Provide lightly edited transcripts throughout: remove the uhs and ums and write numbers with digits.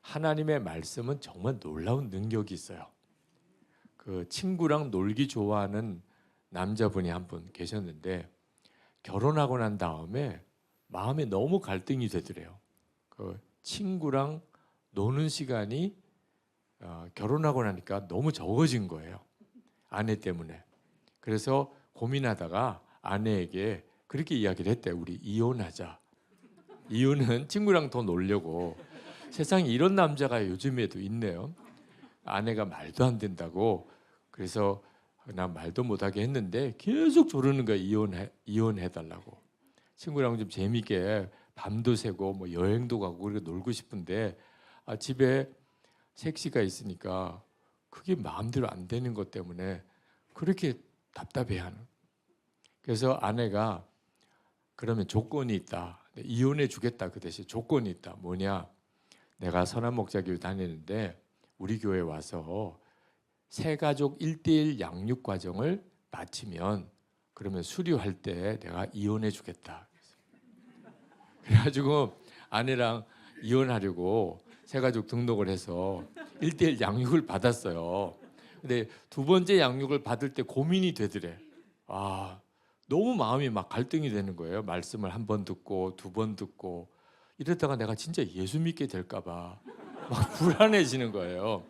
하나님의 말씀은 정말 놀라운 능력이 있어요. 그 친구랑 놀기 좋아하는 남자분이 한 분 계셨는데 결혼하고 난 다음에 마음에 너무 갈등이 되더래요. 그 친구랑 노는 시간이 결혼하고 나니까 너무 적어진 거예요. 아내 때문에. 그래서 고민하다가 아내에게 그렇게 이야기를 했대요. 우리 이혼하자. 이혼은 친구랑 더 놀려고. 세상에 이런 남자가 요즘에도 있네요. 아내가 말도 안 된다고. 그래서 난 말도 못하게 했는데 계속 조르는 거야. 이혼해달라고. 친구랑 좀 재미있게 밤도 새고 뭐 여행도 가고 그렇게 놀고 싶은데 집에 색시가 있으니까 그게 마음대로 안 되는 것 때문에 그렇게 답답해하는. 그래서 아내가 그러면 조건이 있다. 이혼해 주겠다. 그 대신 조건이 있다. 뭐냐? 내가 선한 목자교회 다니는데 우리 교회 와서 세 가족 1:1 양육 과정을 마치면 그러면 수료할 때 내가 이혼해 주겠다. 그래가지고 아내랑 이혼하려고 세 가족 등록을 해서 1:1 양육을 받았어요. 근데 두 번째 양육을 받을 때 고민이 되더래. 너무 마음이 막 갈등이 되는 거예요. 말씀을 한 번 듣고 두 번 듣고 이러다가 내가 진짜 예수 믿게 될까 봐 막 불안해지는 거예요.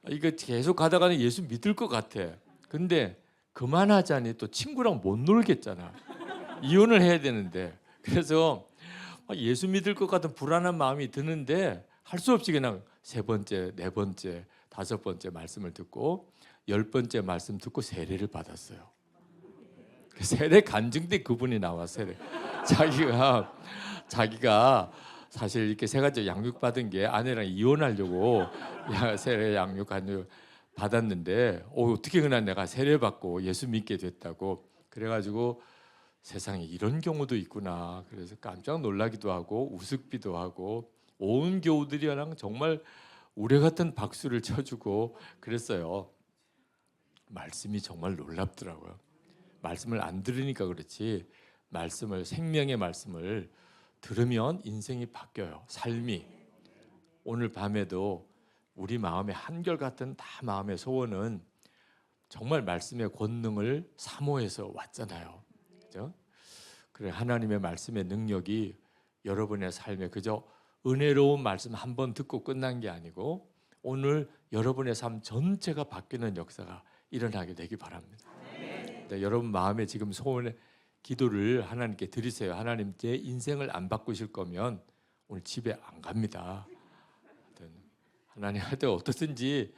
이거 계속 가다가는 예수 믿을 것 같아. 근데 그만하자니 또 친구랑 못 놀겠잖아. 이혼을 해야 되는데. 그래서 예수 믿을 것 같은 불안한 마음이 드는데 할 수 없이 그냥 세 번째, 네 번째, 다섯 번째 말씀을 듣고 10번째 말씀 듣고 세례를 받았어요. 세례 간증 때 그분이 나와 세례. 자기가 사실 이렇게 세 가지 양육 받은 게 아내랑 이혼하려고 세례 양육 받았는데 어떻게 그날 내가 세례 받고 예수 믿게 됐다고. 그래가지고 세상에 이런 경우도 있구나. 그래서 깜짝 놀라기도 하고 우습기도 하고 온 교우들이랑 정말 우레 같은 박수를 쳐주고 그랬어요. 말씀이 정말 놀랍더라고요. 말씀을 안 들으니까 그렇지 말씀을 생명의 말씀을 들으면 인생이 바뀌어요. 삶이. 오늘 밤에도 우리 마음의 한결같은 다 마음의 소원은 정말 말씀의 권능을 사모해서 왔잖아요. 그죠? 그래 하나님의 말씀의 능력이 여러분의 삶에 그저 은혜로운 말씀 한 번 듣고 끝난 게 아니고 오늘 여러분의 삶 전체가 바뀌는 역사가 일어나게 되기 바랍니다. 네, 여러분 마음에 지금 소원의 기도를 하나님께 드리세요. 하나님 제 인생을 안 바꾸실 거면 오늘 집에 안 갑니다. 하나님한테 어떻든지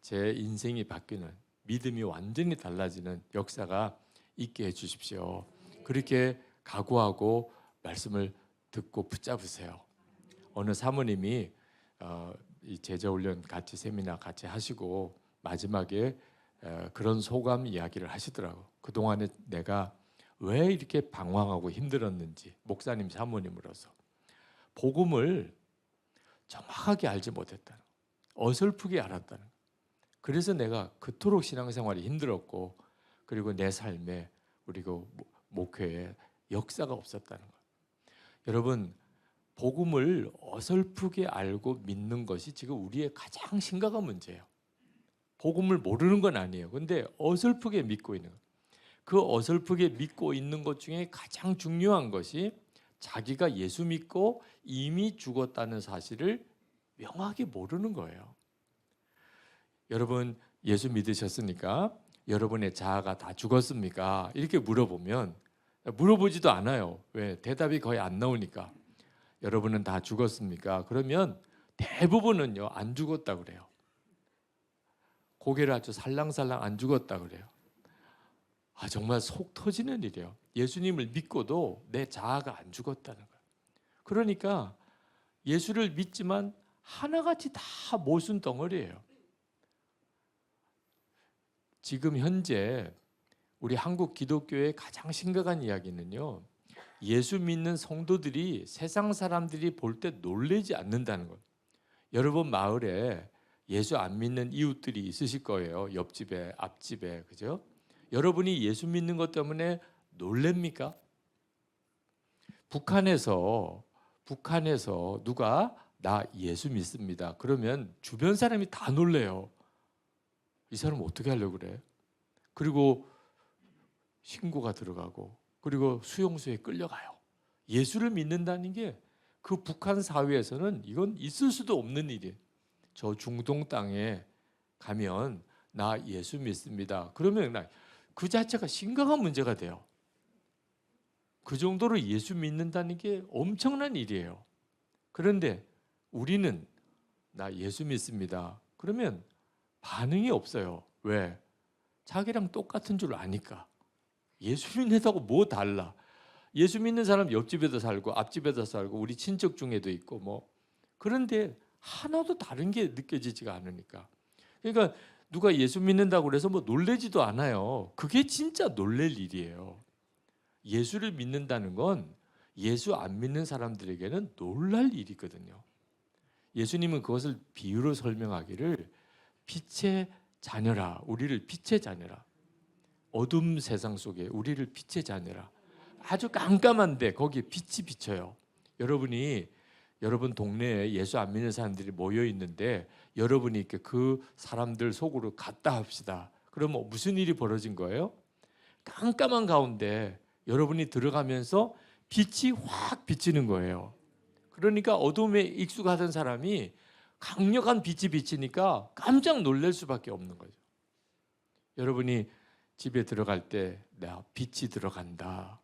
제 인생이 바뀌는 믿음이 완전히 달라지는 역사가 있게 해주십시오. 그렇게 각오하고 말씀을 듣고 붙잡으세요. 어느 사모님이 이 제자훈련 같이 세미나 같이 하시고 마지막에 그런 소감 이야기를 하시더라고. 그동안에 내가 왜 이렇게 방황하고 힘들었는지 목사님 사모님으로서 복음을 정확하게 알지 못했다는 거, 어설프게 알았다는 거. 그래서 내가 그토록 신앙생활이 힘들었고 그리고 내 삶에 그리고 목회에 역사가 없었다는 거. 여러분 복음을 어설프게 알고 믿는 것이 지금 우리의 가장 심각한 문제예요. 복음을 모르는 건 아니에요. 근데 어설프게 믿고 있는 것. 그 어설프게 믿고 있는 것 중에 가장 중요한 것이 자기가 예수 믿고 이미 죽었다는 사실을 명확히 모르는 거예요. 여러분 예수 믿으셨습니까? 여러분의 자아가 다 죽었습니까? 이렇게 물어보면 물어보지도 않아요. 왜? 대답이 거의 안 나오니까. 여러분은 다 죽었습니까? 그러면 대부분은요 안 죽었다 그래요. 고개를 아주 살랑살랑 안 죽었다 그래요. 정말 속 터지는 일이에요. 예수님을 믿고도 내 자아가 안 죽었다는 거예요. 그러니까 예수를 믿지만 하나같이 다 모순 덩어리예요. 지금 현재 우리 한국 기독교의 가장 심각한 이야기는요. 예수 믿는 성도들이 세상 사람들이 볼 때 놀라지 않는다는 거예요. 여러분 마을에 예수 안 믿는 이웃들이 있으실 거예요. 옆집에, 앞집에, 그죠? 여러분이 예수 믿는 것 때문에 놀랍니까? 북한에서 누가 나 예수 믿습니다. 그러면 주변 사람이 다 놀래요. 이 사람 어떻게 하려고 그래? 그리고 신고가 들어가고 그리고 수용소에 끌려가요. 예수를 믿는다는 게 그 북한 사회에서는 이건 있을 수도 없는 일이에요. 저 중동 땅에 가면 나 예수 믿습니다. 그러면 그 자체가 심각한 문제가 돼요. 그 정도로 예수 믿는다는 게 엄청난 일이에요. 그런데 우리는 나 예수 믿습니다. 그러면 반응이 없어요. 왜? 자기랑 똑같은 줄 아니까. 예수 믿는다고 뭐 달라? 예수 믿는 사람 옆집에도 살고 앞집에도 살고 우리 친척 중에도 있고 뭐. 그런데 하나도 다른 게 느껴지지가 않으니까. 그러니까 누가 예수 믿는다고 그래서 뭐 놀래지도 않아요. 그게 진짜 놀랄 일이에요. 예수를 믿는다는 건 예수 안 믿는 사람들에게는 놀랄 일이거든요. 예수님은 그것을 비유로 설명하기를 빛의 자녀라, 우리를 빛의 자녀라. 어둠 세상 속에 우리를 빛의 자녀라. 아주 깜깜한데 거기에 빛이 비쳐요. 여러분 동네에 예수 안 믿는 사람들이 모여 있는데 여러분이 이렇게 그 사람들 속으로 갔다 합시다. 그러면 무슨 일이 벌어진 거예요? 깜깜한 가운데 여러분이 들어가면서 빛이 확 비치는 거예요. 그러니까 어둠에 익숙하던 사람이 강력한 빛이 비치니까 깜짝 놀랄 수밖에 없는 거죠. 여러분이 집에 들어갈 때 나 빛이 들어간다.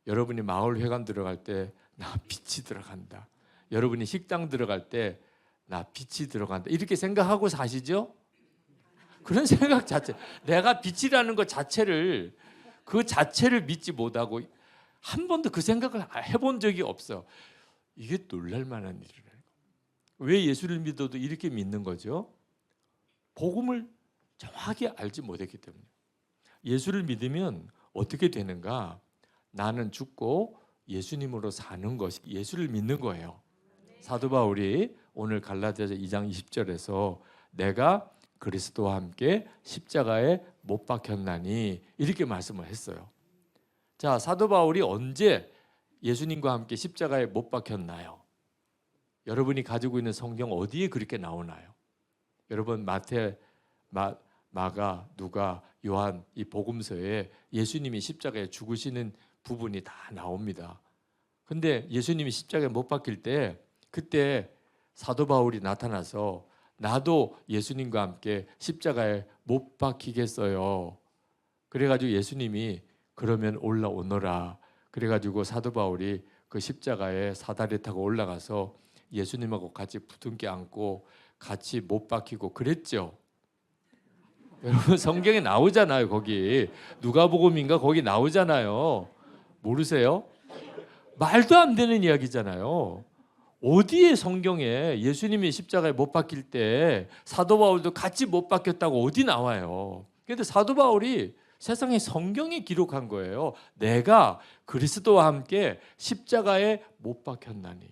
여러분이 마을 회관 들어갈 때 나 빛이 들어간다. 여러분이 식당 들어갈 때 나 빛이 들어간다. 이렇게 생각하고 사시죠? 그런 생각 자체, 내가 빛이라는 것 자체를 그 자체를 믿지 못하고 한 번도 그 생각을 해본 적이 없어. 이게 놀랄 만한 일이라는 거. 왜 예수를 믿어도 이렇게 믿는 거죠? 복음을 정확히 알지 못했기 때문에. 예수를 믿으면 어떻게 되는가? 나는 죽고 예수님으로 사는 것이 예수를 믿는 거예요. 사도 바울이 오늘 갈라디아서 2장 20절에서 내가 그리스도와 함께 십자가에 못 박혔나니 이렇게 말씀을 했어요. 자, 사도 바울이 언제 예수님과 함께 십자가에 못 박혔나요? 여러분이 가지고 있는 성경 어디에 그렇게 나오나요? 여러분 마태, 마가, 누가, 요한 이 복음서에 예수님이 십자가에 죽으시는 부분이 다 나옵니다. 근데 예수님이 십자가에 못 박힐 때 그때 사도 바울이 나타나서 나도 예수님과 함께 십자가에 못 박히겠어요. 그래가지고 예수님이 그러면 올라오너라. 그래가지고 사도 바울이 그 십자가에 사다리 타고 올라가서 예수님하고 같이 부둥켜 안고 같이 못 박히고 그랬죠. 여러분 성경에 나오잖아요. 거기 누가복음인가 거기 나오잖아요. 모르세요? 말도 안 되는 이야기잖아요. 어디에 성경에 예수님이 십자가에 못 박힐 때 사도 바울도 같이 못 박혔다고 어디 나와요? 그런데 사도 바울이 세상에 성경에 기록한 거예요. 내가 그리스도와 함께 십자가에 못 박혔나니.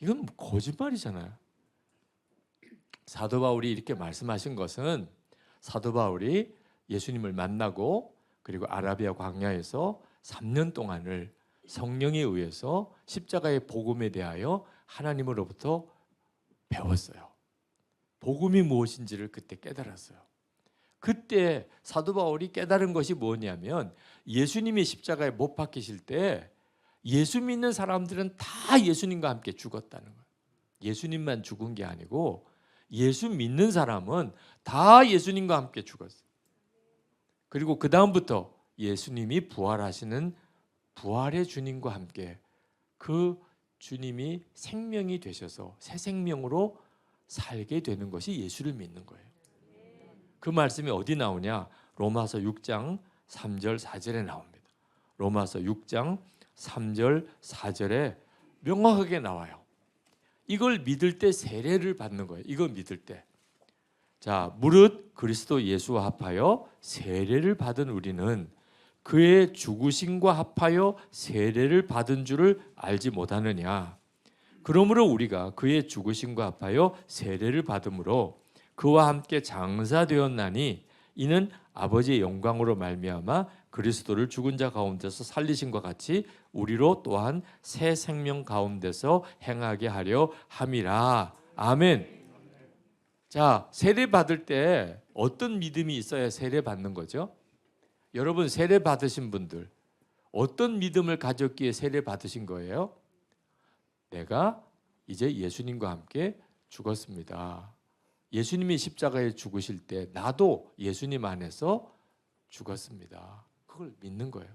이건 거짓말이잖아요. 사도 바울이 이렇게 말씀하신 것은 사도 바울이 예수님을 만나고 그리고 아라비아 광야에서 3년 동안을 성령에 의해서 십자가의 복음에 대하여 하나님으로부터 배웠어요. 복음이 무엇인지를 그때 깨달았어요. 그때 사도 바울이 깨달은 것이 뭐냐면 예수님이 십자가에 못 박히실 때 예수 믿는 사람들은 다 예수님과 함께 죽었다는 거예요. 예수님만 죽은 게 아니고 예수 믿는 사람은 다 예수님과 함께 죽었어요. 그리고 그 다음부터 예수님이 부활하시는 부활의 주님과 함께 그 주님이 생명이 되셔서 새 생명으로 살게 되는 것이 예수를 믿는 거예요. 그 말씀이 어디 나오냐? 로마서 6장 3절 4절에 나옵니다. 로마서 6장 3절 4절에 명확하게 나와요. 이걸 믿을 때 세례를 받는 거예요. 이걸 믿을 때. 자, 무릇 그리스도 예수와 합하여 세례를 받은 우리는 그의 죽으심과 합하여 세례를 받은 줄을 알지 못하느냐. 그러므로 우리가 그의 죽으심과 합하여 세례를 받음으로 그와 함께 장사되었나니 이는 아버지의 영광으로 말미암아 그리스도를 죽은 자 가운데서 살리심과 같이 우리로 또한 새 생명 가운데서 행하게 하려 함이라. 아멘. 자, 세례 받을 때 어떤 믿음이 있어야 세례 받는 거죠? 여러분 세례 받으신 분들 어떤 믿음을 가졌기에 세례 받으신 거예요? 내가 이제 예수님과 함께 죽었습니다. 예수님이 십자가에 죽으실 때 나도 예수님 안에서 죽었습니다. 그걸 믿는 거예요.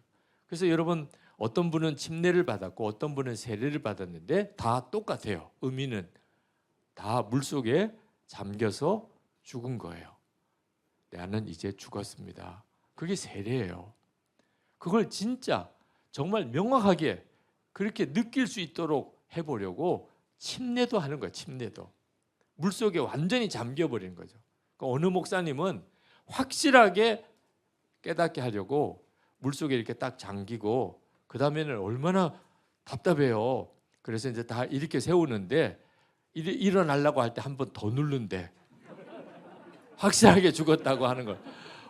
그래서 여러분 어떤 분은 침례를 받았고 어떤 분은 세례를 받았는데 다 똑같아요. 의미는 다 물속에 잠겨서 죽은 거예요. 나는 이제 죽었습니다. 그게 세례예요. 그걸 진짜 정말 명확하게 그렇게 느낄 수 있도록 해보려고 침례도 하는 거예요. 침례도. 물속에 완전히 잠겨버리는 거죠. 그러니까 어느 목사님은 확실하게 깨닫게 하려고 물속에 이렇게 딱 잠기고 그 다음에는 얼마나 답답해요. 그래서 이제 다 이렇게 세우는데 일어나려고 할 때 한 번 더 누른대. 확실하게 죽었다고 하는 걸.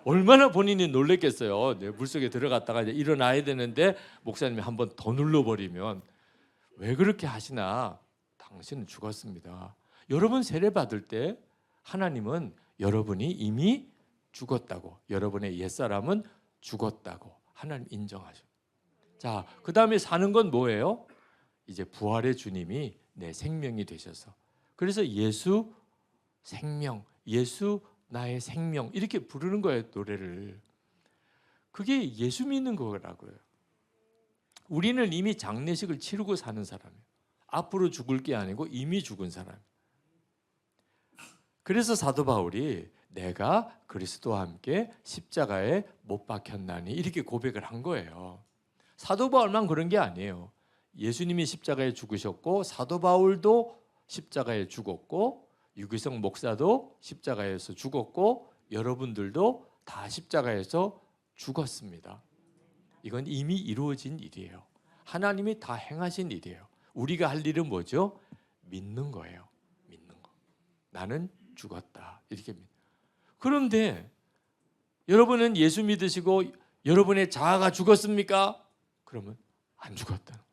얼마나 본인이 놀랬겠어요. 물속에 들어갔다가 이제 일어나야 되는데 목사님이 한 번 더 눌러버리면 왜 그렇게 하시나? 당신은 죽었습니다. 여러분 세례 받을 때 하나님은 여러분이 이미 죽었다고, 여러분의 옛사람은 죽었다고 하나님 인정하셔. 자, 그 다음에 사는 건 뭐예요? 이제 부활의 주님이 내 생명이 되셔서, 그래서 예수 생명, 예수 나의 생명 이렇게 부르는 거예요, 노래를. 그게 예수 믿는 거라고요. 우리는 이미 장례식을 치르고 사는 사람이에요. 앞으로 죽을 게 아니고 이미 죽은 사람. 그래서 사도 바울이 내가 그리스도와 함께 십자가에 못 박혔나니 이렇게 고백을 한 거예요. 사도 바울만 그런 게 아니에요. 예수님이 십자가에 죽으셨고 사도 바울도 십자가에 죽었고 유기성 목사도 십자가에서 죽었고 여러분들도 다 십자가에서 죽었습니다. 이건 이미 이루어진 일이에요. 하나님이 다 행하신 일이에요. 우리가 할 일은 뭐죠? 믿는 거예요. 믿는 거. 나는 죽었다. 이렇게 믿는. 그런데 여러분은 예수 믿으시고 여러분의 자아가 죽었습니까? 그러면 안 죽었다.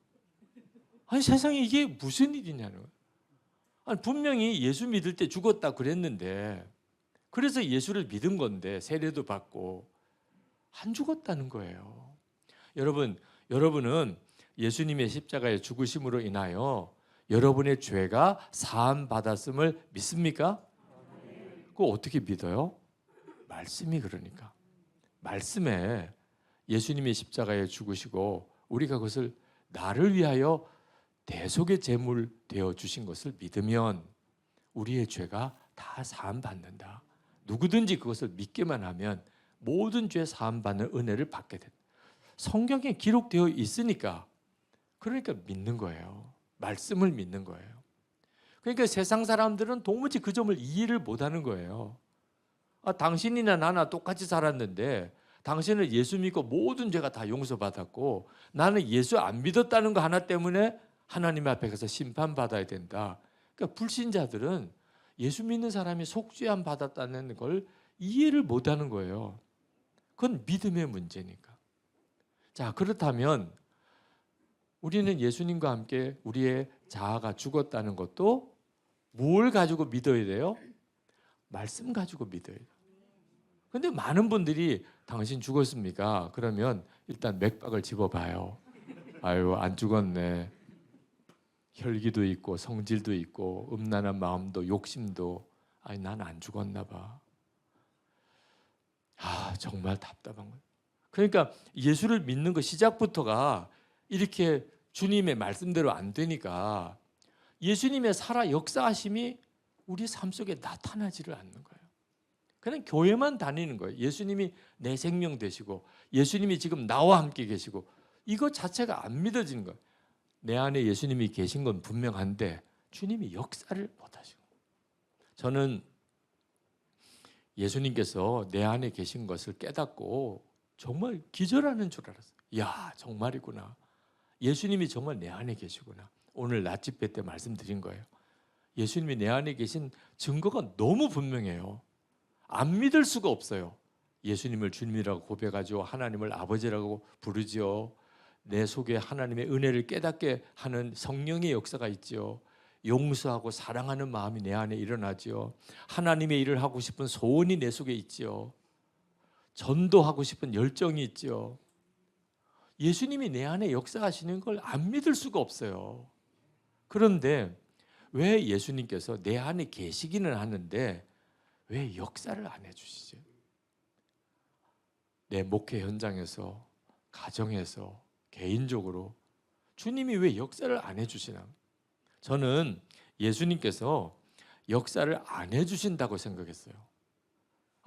아니 세상에 이게 무슨 일이냐는 거예요. 아니, 분명히 예수 믿을 때 죽었다 그랬는데 그래서 예수를 믿은 건데 세례도 받고 안 죽었다는 거예요. 여러분은 예수님의 십자가의 죽으심으로 인하여 여러분의 죄가 사함 받았음을 믿습니까? 그거 어떻게 믿어요? 말씀이 그러니까. 말씀에 예수님이 십자가에 죽으시고 우리가 그것을 나를 위하여 대속의 제물 되어 주신 것을 믿으면 우리의 죄가 다 사함 받는다. 누구든지 그것을 믿기만 하면 모든 죄 사함 받는 은혜를 받게 된다. 성경에 기록되어 있으니까 그러니까 믿는 거예요. 말씀을 믿는 거예요. 그러니까 세상 사람들은 도무지 그 점을 이해를 못하는 거예요. 당신이나 나나 똑같이 살았는데 당신은 예수 믿고 모든 죄가 다 용서받았고 나는 예수 안 믿었다는 거 하나 때문에 하나님 앞에 가서 심판받아야 된다. 그러니까 불신자들은 예수 믿는 사람이 속죄함 받았다는 걸 이해를 못하는 거예요. 그건 믿음의 문제니까. 자, 그렇다면 우리는 예수님과 함께 우리의 자아가 죽었다는 것도 뭘 가지고 믿어야 돼요? 말씀 가지고 믿어야 돼요. 그런데 많은 분들이 당신 죽었습니까? 그러면 일단 맥박을 집어봐요. 아유, 안 죽었네. 혈기도 있고 성질도 있고 음란한 마음도 욕심도, 아니 난 안 죽었나 봐. 정말 답답한 거예요. 그러니까 예수를 믿는 거 시작부터가 이렇게 주님의 말씀대로 안 되니까 예수님의 살아 역사하심이 우리 삶 속에 나타나지를 않는 거예요. 그냥 교회만 다니는 거예요. 예수님이 내 생명 되시고 예수님이 지금 나와 함께 계시고 이거 자체가 안 믿어지는 거예요. 내 안에 예수님이 계신 건 분명한데 주님이 역사를 못 하시고, 저는 예수님께서 내 안에 계신 것을 깨닫고 정말 기절하는 줄 알았어요. 야, 정말이구나. 예수님이 정말 내 안에 계시구나. 오늘 낮집회 때 말씀드린 거예요. 예수님이 내 안에 계신 증거가 너무 분명해요. 안 믿을 수가 없어요. 예수님을 주님이라고 고백하죠. 하나님을 아버지라고 부르지요. 내 속에 하나님의 은혜를 깨닫게 하는 성령의 역사가 있죠. 용서하고 사랑하는 마음이 내 안에 일어나죠. 하나님의 일을 하고 싶은 소원이 내 속에 있죠. 전도하고 싶은 열정이 있죠. 예수님이 내 안에 역사하시는 걸 안 믿을 수가 없어요. 그런데 왜 예수님께서 내 안에 계시기는 하는데 왜 역사를 안 해주시죠? 내 목회 현장에서, 가정에서, 개인적으로 주님이 왜 역사를 안 해주시나? 저는 예수님께서 역사를 안 해주신다고 생각했어요.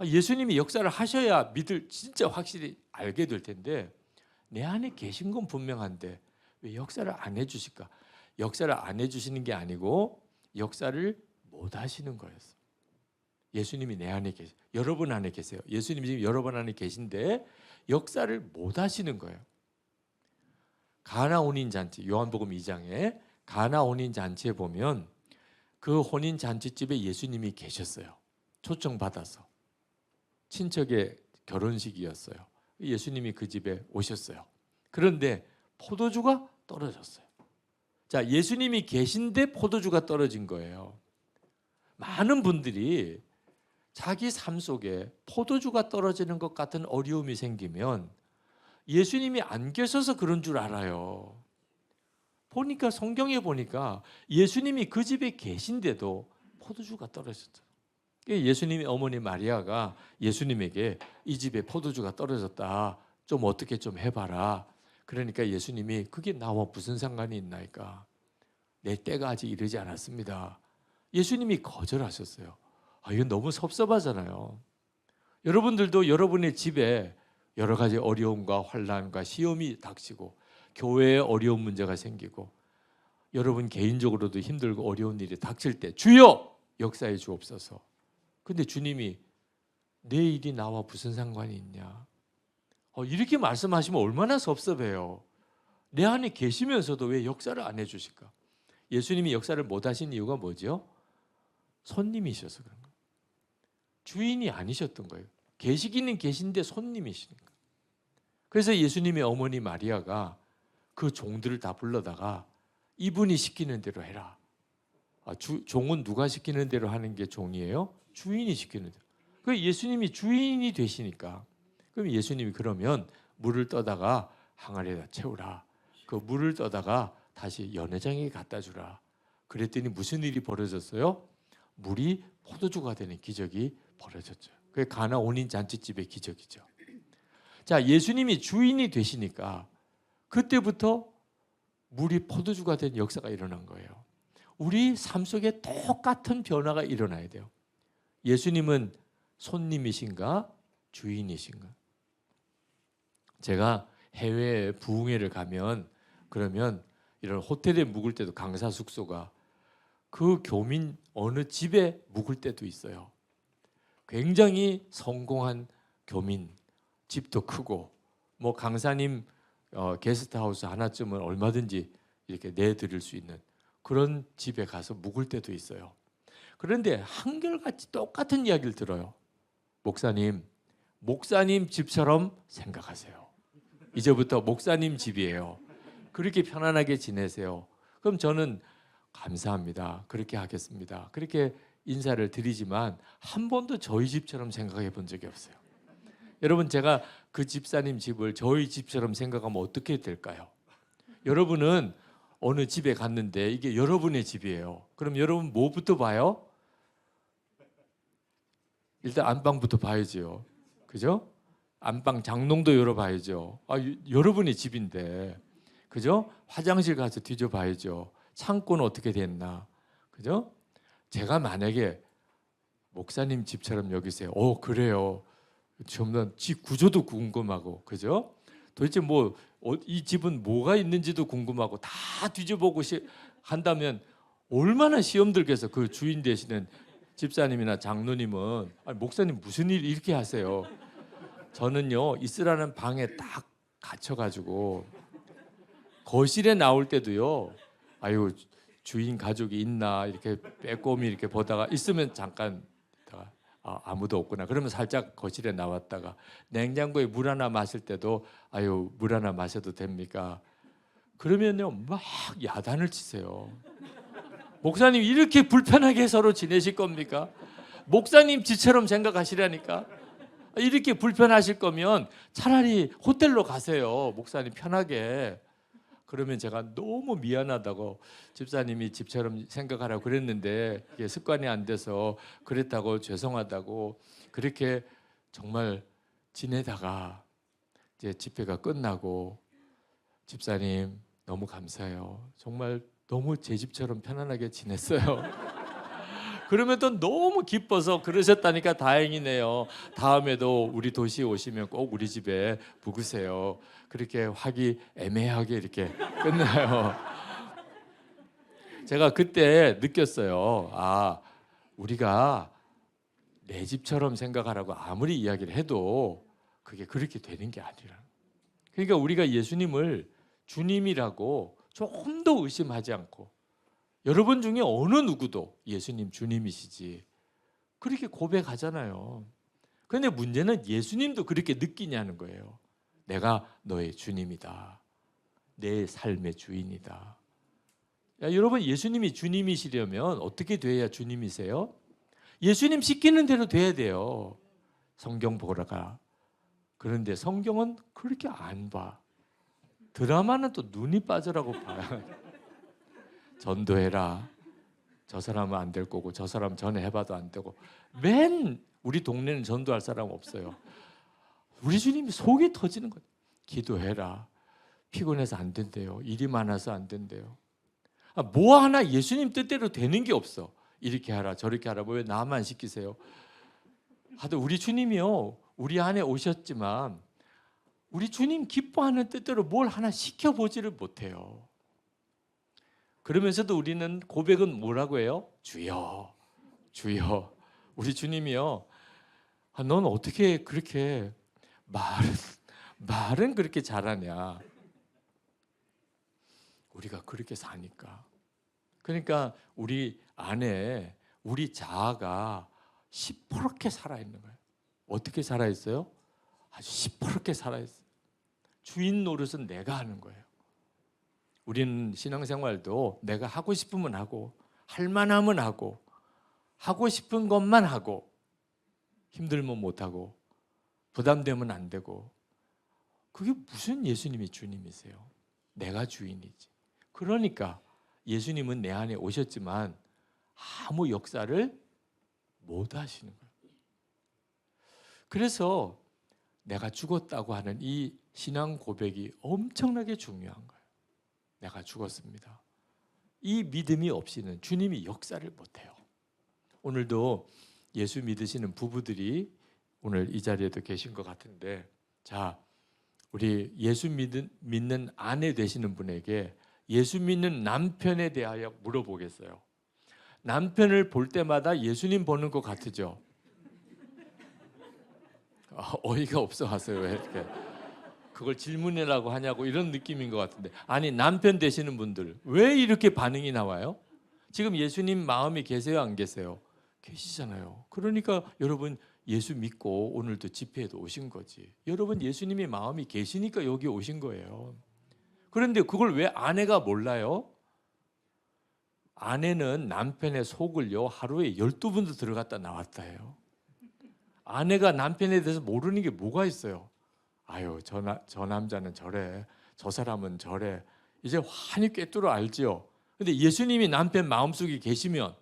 예수님이 역사를 하셔야 진짜 확실히 알게 될 텐데 내 안에 계신 건 분명한데 왜 역사를 안 해주실까? 역사를 안 해주시는 게 아니고 역사를 못 하시는 거였어. 예수님이 내 안에 계세요. 여러분 안에 계세요. 예수님이 지금 여러분 안에 계신데 역사를 못 하시는 거예요. 가나 혼인 잔치, 요한복음 2장에 가나 혼인 잔치에 보면 그 혼인 잔치집에 예수님이 계셨어요. 초청받아서. 친척의 결혼식이었어요. 예수님이 그 집에 오셨어요. 그런데 포도주가 떨어졌어요. 자, 예수님이 계신데 포도주가 떨어진 거예요. 많은 분들이 자기 삶 속에 포도주가 떨어지는 것 같은 어려움이 생기면 예수님이 안 계셔서 그런 줄 알아요. 보니까 성경에 보니까 예수님이 그 집에 계신데도 포도주가 떨어졌어요. 예수님의 어머니 마리아가 예수님에게 이 집에 포도주가 떨어졌다. 좀 어떻게 좀 해봐라. 그러니까 예수님이 그게 나와 무슨 상관이 있나이까. 내 때가 아직 이르지 않았습니다. 예수님이 거절하셨어요. 이건 너무 섭섭하잖아요. 여러분들도 여러분의 집에 여러 가지 어려움과 환난과 시험이 닥치고 교회에 어려운 문제가 생기고 여러분 개인적으로도 힘들고 어려운 일이 닥칠 때 주여 역사해 주옵소서. 근데 주님이 내 일이 나와 무슨 상관이 있냐. 이렇게 말씀하시면 얼마나 섭섭해요. 내 안에 계시면서도 왜 역사를 안 해주실까? 예수님이 역사를 못 하신 이유가 뭐죠? 손님이셔서 그런 거예요. 주인이 아니셨던 거예요. 계시기는 계신데 손님이시니까. 그래서 예수님의 어머니 마리아가 그 종들을 다 불러다가 이분이 시키는 대로 해라. 종은 누가 시키는 대로 하는 게 종이에요? 주인이 시키는 대로. 그 예수님이 주인이 되시니까. 그럼 예수님이 그러면 물을 떠다가 항아리에다 채우라. 그 물을 떠다가 다시 연회장에 갖다 주라. 그랬더니 무슨 일이 벌어졌어요? 물이 포도주가 되는 기적이 벌어졌죠. 그게 가나 혼인 잔치집의 기적이죠. 자, 예수님이 주인이 되시니까 그때부터 물이 포도주가 된 역사가 일어난 거예요. 우리 삶 속에 똑같은 변화가 일어나야 돼요. 예수님은 손님이신가 주인이신가? 제가 해외에 부흥회를 가면 그러면 이런 호텔에 묵을 때도 강사 숙소가 그 교민 어느 집에 묵을 때도 있어요. 굉장히 성공한 교민, 집도 크고 뭐 강사님 게스트하우스 하나쯤은 얼마든지 이렇게 내드릴 수 있는 그런 집에 가서 묵을 때도 있어요. 그런데 한결같이 똑같은 이야기를 들어요. 목사님 집처럼 생각하세요. 이제부터 목사님 집이에요. 그렇게 편안하게 지내세요. 그럼 저는 감사합니다. 그렇게 하겠습니다. 그렇게 인사를 드리지만 한 번도 저희 집처럼 생각해 본 적이 없어요. 여러분, 제가 그 집사님 집을 저희 집처럼 생각하면 어떻게 될까요? 여러분은 어느 집에 갔는데 이게 여러분의 집이에요. 그럼 여러분 뭐부터 봐요? 일단 안방부터 봐야죠. 그죠? 안방 장롱도 열어봐야죠. 여러분의 집인데, 그죠? 화장실 가서 뒤져봐야죠. 창고는 어떻게 됐나, 그죠? 제가 만약에 목사님 집처럼 여기세요. 그래요. 좀 집 구조도 궁금하고, 그죠? 도대체 이 집은 뭐가 있는지도 궁금하고 다 뒤져보고 한다면 얼마나 시험 들겠어. 그 주인 되시는 집사님이나 장로님은 목사님 무슨 일 이렇게 하세요? 저는요 있으라는 방에 딱 갇혀가지고 거실에 나올 때도요 주인 가족이 있나 이렇게 빼꼼히 이렇게 보다가 있으면 잠깐 있다가 아무도 없구나. 그러면 살짝 거실에 나왔다가 냉장고에 물 하나 마실 때도 아유 물 하나 마셔도 됩니까? 그러면요 막 야단을 치세요. 목사님 이렇게 불편하게 서로 지내실 겁니까? 목사님 지처럼 생각하시라니까. 이렇게 불편하실 거면 차라리 호텔로 가세요. 목사님 편하게. 그러면 제가 너무 미안하다고 집사님이 집처럼 생각하라고 그랬는데 이게 습관이 안 돼서 그랬다고 죄송하다고 그렇게 정말 지내다가 이제 집회가 끝나고 집사님 너무 감사해요. 정말 너무 제 집처럼 편안하게 지냈어요. 그러면 또 너무 기뻐서 그러셨다니까 다행이네요. 다음에도 우리 도시에 오시면 꼭 우리 집에 묵으세요. 그렇게 화기애매하게 이렇게 끝나요. 제가 그때 느꼈어요. 우리가 내 집처럼 생각하라고 아무리 이야기를 해도 그게 그렇게 되는 게 아니라. 그러니까 우리가 예수님을 주님이라고 조금 더 의심하지 않고 여러분 중에 어느 누구도 예수님 주님이시지 그렇게 고백하잖아요. 그런데 문제는 예수님도 그렇게 느끼냐는 거예요. 내가 너의 주님이다. 내 삶의 주인이다. 여러분 예수님이 주님이시려면 어떻게 돼야 주님이세요? 예수님 시키는 대로 돼야 돼요. 성경 보러 가. 그런데 성경은 그렇게 안 봐. 드라마는 또 눈이 빠져라고 봐요. 전도해라. 저 사람은 안 될 거고 저 사람 전해해봐도 안 되고 맨 우리 동네는 전도할 사람 없어요. 우리 주님이 속이 터지는 거예요. 기도해라. 피곤해서 안 된대요. 일이 많아서 안 된대요. 뭐 하나 예수님 뜻대로 되는 게 없어. 이렇게 하라 저렇게 하라. 왜 나만 시키세요? 하도 우리 주님이요. 우리 안에 오셨지만 우리 주님 기뻐하는 뜻대로 뭘 하나 시켜보지를 못해요. 그러면서도 우리는 고백은 뭐라고 해요? 주여, 주여. 우리 주님이요. 넌 어떻게 그렇게 말은 그렇게 잘하냐? 우리가 그렇게 사니까. 그러니까 우리 안에 우리 자아가 시퍼렇게 살아있는 거예요. 어떻게 살아있어요? 아주 시퍼렇게 살아있어요. 주인 노릇은 내가 하는 거예요. 우리는 신앙생활도 내가 하고 싶으면 하고 할 만하면 하고 하고 싶은 것만 하고 힘들면 못하고 부담되면 안 되고 그게 무슨 예수님이 주님이세요? 내가 주인이지. 그러니까 예수님은 내 안에 오셨지만 아무 역사를 못 하시는 거예요. 그래서 내가 죽었다고 하는 이 신앙 고백이 엄청나게 중요한 거예요. 내가 죽었습니다. 이 믿음이 없이는 주님이 역사를 못해요. 오늘도 예수 믿으시는 부부들이 오늘 이 자리에도 계신 것 같은데 자, 우리 예수 믿는 아내 되시는 분에게 예수 믿는 남편에 대하여 물어보겠어요. 남편을 볼 때마다 예수님 보는 것 같으죠? 어이가 없어 하세요. 왜 이렇게 그걸 질문이라고 하냐고 이런 느낌인 것 같은데 아니 남편 되시는 분들 왜 이렇게 반응이 나와요? 지금 예수님 마음이 계세요 안 계세요? 계시잖아요. 그러니까 여러분 예수 믿고 오늘도 집회에도 오신 거지. 여러분 예수님의 마음이 계시니까 여기 오신 거예요. 그런데 그걸 왜 아내가 몰라요? 아내는 남편의 속을요 하루에 12번도 들어갔다 나왔다 해요. 아내가 남편에 대해서 모르는 게 뭐가 있어요? 아유 저 남자는 저래 저 사람은 저래 이제 환히 꿰뚫어 알지요. 근데 예수님이 남편 마음속에 계시면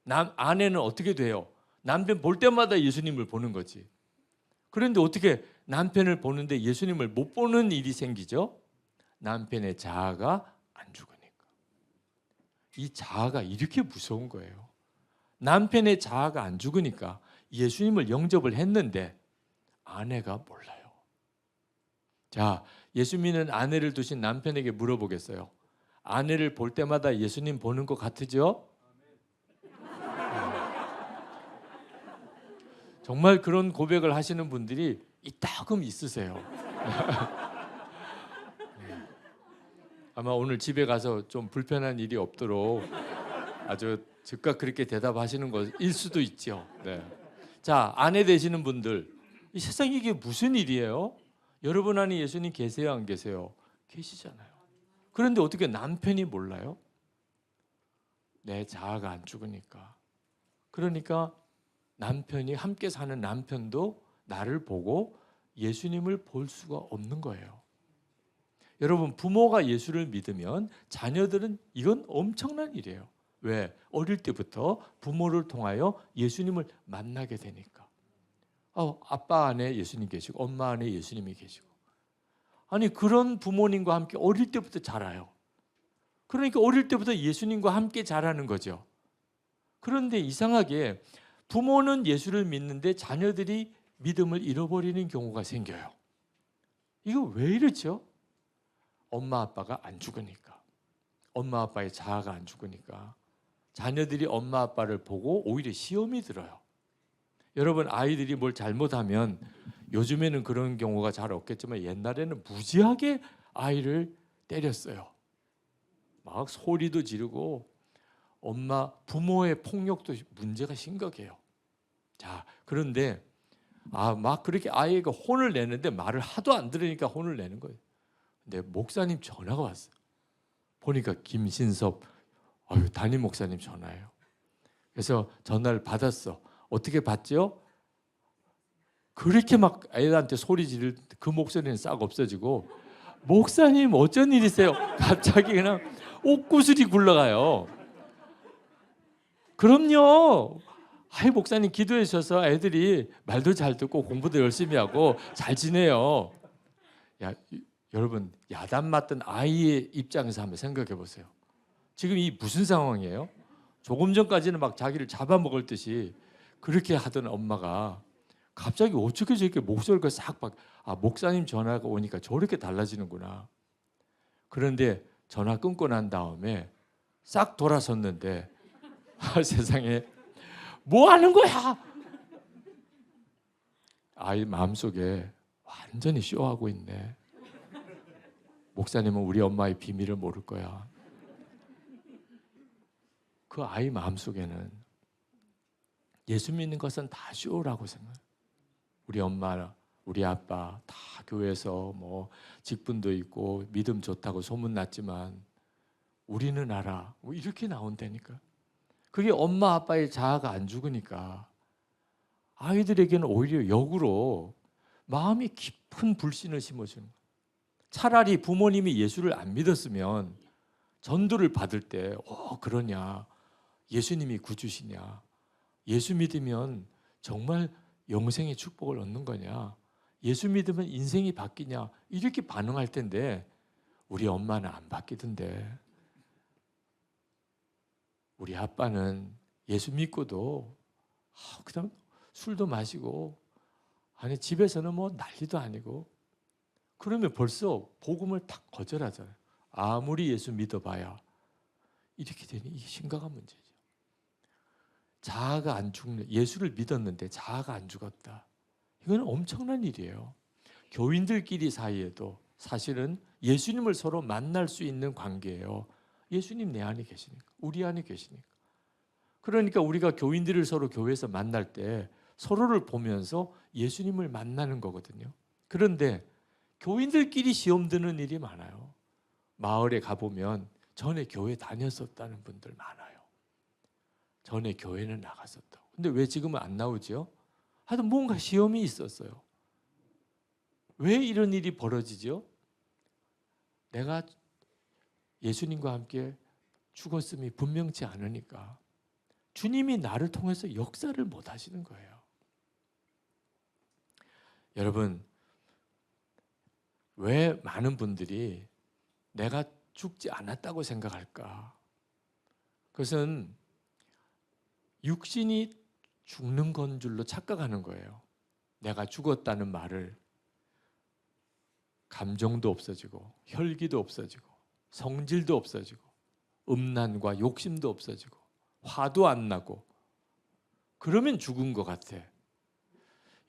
아내는 어떻게 돼요? 남편 볼 때마다 예수님을 보는 거지. 그런데 어떻게 남편을 보는데 예수님을 못 보는 일이 생기죠? 남편의 자아가 안 죽으니까. 이 자아가 이렇게 무서운 거예요. 남편의 자아가 안 죽으니까 예수님을 영접을 했는데 아내가 몰라요. 자, 예수 믿는 아내를 두신 남편에게 물어보겠어요. 아내를 볼 때마다 예수님 보는 것 같으죠? 정말 그런 고백을 하시는 분들이 이따금 있으세요. 아마 오늘 집에 가서 좀 불편한 일이 없도록 아주 즉각 그렇게 대답하시는 것일 수도 있죠. 네. 자, 아내 되시는 분들, 이 세상에 이게 무슨 일이에요? 여러분 안에 예수님 계세요, 안 계세요? 계시잖아요. 그런데 어떻게 남편이 몰라요? 내 자아가 안 죽으니까. 그러니까 남편이, 함께 사는 남편도 나를 보고 예수님을 볼 수가 없는 거예요. 여러분, 부모가 예수를 믿으면 자녀들은 이건 엄청난 일이에요. 왜? 어릴 때부터 부모를 통하여 예수님을 만나게 되니까. 아빠 안에 예수님 계시고 엄마 안에 예수님이 계시고. 아니, 그런 부모님과 함께 어릴 때부터 자라요. 그러니까 어릴 때부터 예수님과 함께 자라는 거죠. 그런데 이상하게 부모는 예수를 믿는데 자녀들이 믿음을 잃어버리는 경우가 생겨요. 이거 왜 이러죠? 엄마 아빠가 안 죽으니까. 엄마 아빠의 자아가 안 죽으니까. 자녀들이 엄마 아빠를 보고 오히려 시험이 들어요. 여러분, 아이들이 뭘 잘못하면, 요즘에는 그런 경우가 잘 없겠지만 옛날에는 무지하게 아이를 때렸어요. 막 소리도 지르고, 부모의 폭력도 문제가 심각해요. 자, 그런데 막 그렇게 아이가 혼을 내는데 말을 하도 안 들으니까 혼을 내는 거예요. 근데 목사님 전화가 왔어요. 보니까 김신섭 담임 목사님 전화예요. 그래서 전화를 받았어. 어떻게 받죠? 그렇게 막 애들한테 소리 지를 때 그 목소리는 싹 없어지고, 목사님 어쩐 일이세요? 갑자기 그냥 옥구슬이 굴러가요. 그럼요. 목사님 기도해 주셔서 애들이 말도 잘 듣고 공부도 열심히 하고 잘 지내요. 여러분, 야단 맞던 아이의 입장에서 한번 생각해 보세요. 지금 이 무슨 상황이에요? 조금 전까지는 막 자기를 잡아먹을 듯이 그렇게 하던 엄마가 갑자기 어떻게 저렇게 목소리가 싹 목사님 전화가 오니까 저렇게 달라지는구나. 그런데 전화 끊고 난 다음에 싹 돌아섰는데, 세상에 뭐 하는 거야? 아이 마음속에 완전히 쇼하고 있네. 목사님은 우리 엄마의 비밀을 모를 거야. 그 아이 마음속에는 예수 믿는 것은 다 쇼라고 생각해요. 우리 엄마, 우리 아빠 다 교회에서 직분도 있고 믿음 좋다고 소문났지만 우리는 알아. 이렇게 나온다니까. 그게 엄마 아빠의 자아가 안 죽으니까 아이들에게는 오히려 역으로 마음이 깊은 불신을 심어주는 거예요. 차라리 부모님이 예수를 안 믿었으면 전도를 받을 때 그러냐, 예수님이 구주시냐, 예수 믿으면 정말 영생의 축복을 얻는 거냐, 예수 믿으면 인생이 바뀌냐, 이렇게 반응할 텐데 우리 엄마는 안 바뀌던데. 우리 아빠는 예수 믿고도 그냥 술도 마시고, 아니 집에서는 난리도 아니고. 그러면 벌써 복음을 탁 거절하잖아요. 아무리 예수 믿어봐야 이렇게 되니 이게 심각한 문제죠. 자아가 안 죽는, 예수를 믿었는데 자아가 안 죽었다. 이건 엄청난 일이에요. 교인들끼리 사이에도 사실은 예수님을 서로 만날 수 있는 관계예요. 예수님 내 안에 계시니까, 우리 안에 계시니까. 그러니까 우리가 교인들을 서로 교회에서 만날 때 서로를 보면서 예수님을 만나는 거거든요. 그런데 교인들끼리 시험 드는 일이 많아요. 마을에 가보면 전에 교회 다녔었다는 분들 많아요. 전에 교회는 나갔었다고. 근데 왜 지금은 안 나오죠? 하여튼 뭔가 시험이 있었어요. 왜 이런 일이 벌어지죠? 내가 예수님과 함께 죽었음이 분명치 않으니까 주님이 나를 통해서 역사를 못 하시는 거예요. 여러분, 왜 많은 분들이 내가 죽지 않았다고 생각할까? 그것은 육신이 죽는 건 줄로 착각하는 거예요. 내가 죽었다는 말을 감정도 없어지고 혈기도 없어지고 성질도 없어지고 음란과 욕심도 없어지고 화도 안 나고 그러면 죽은 것 같아.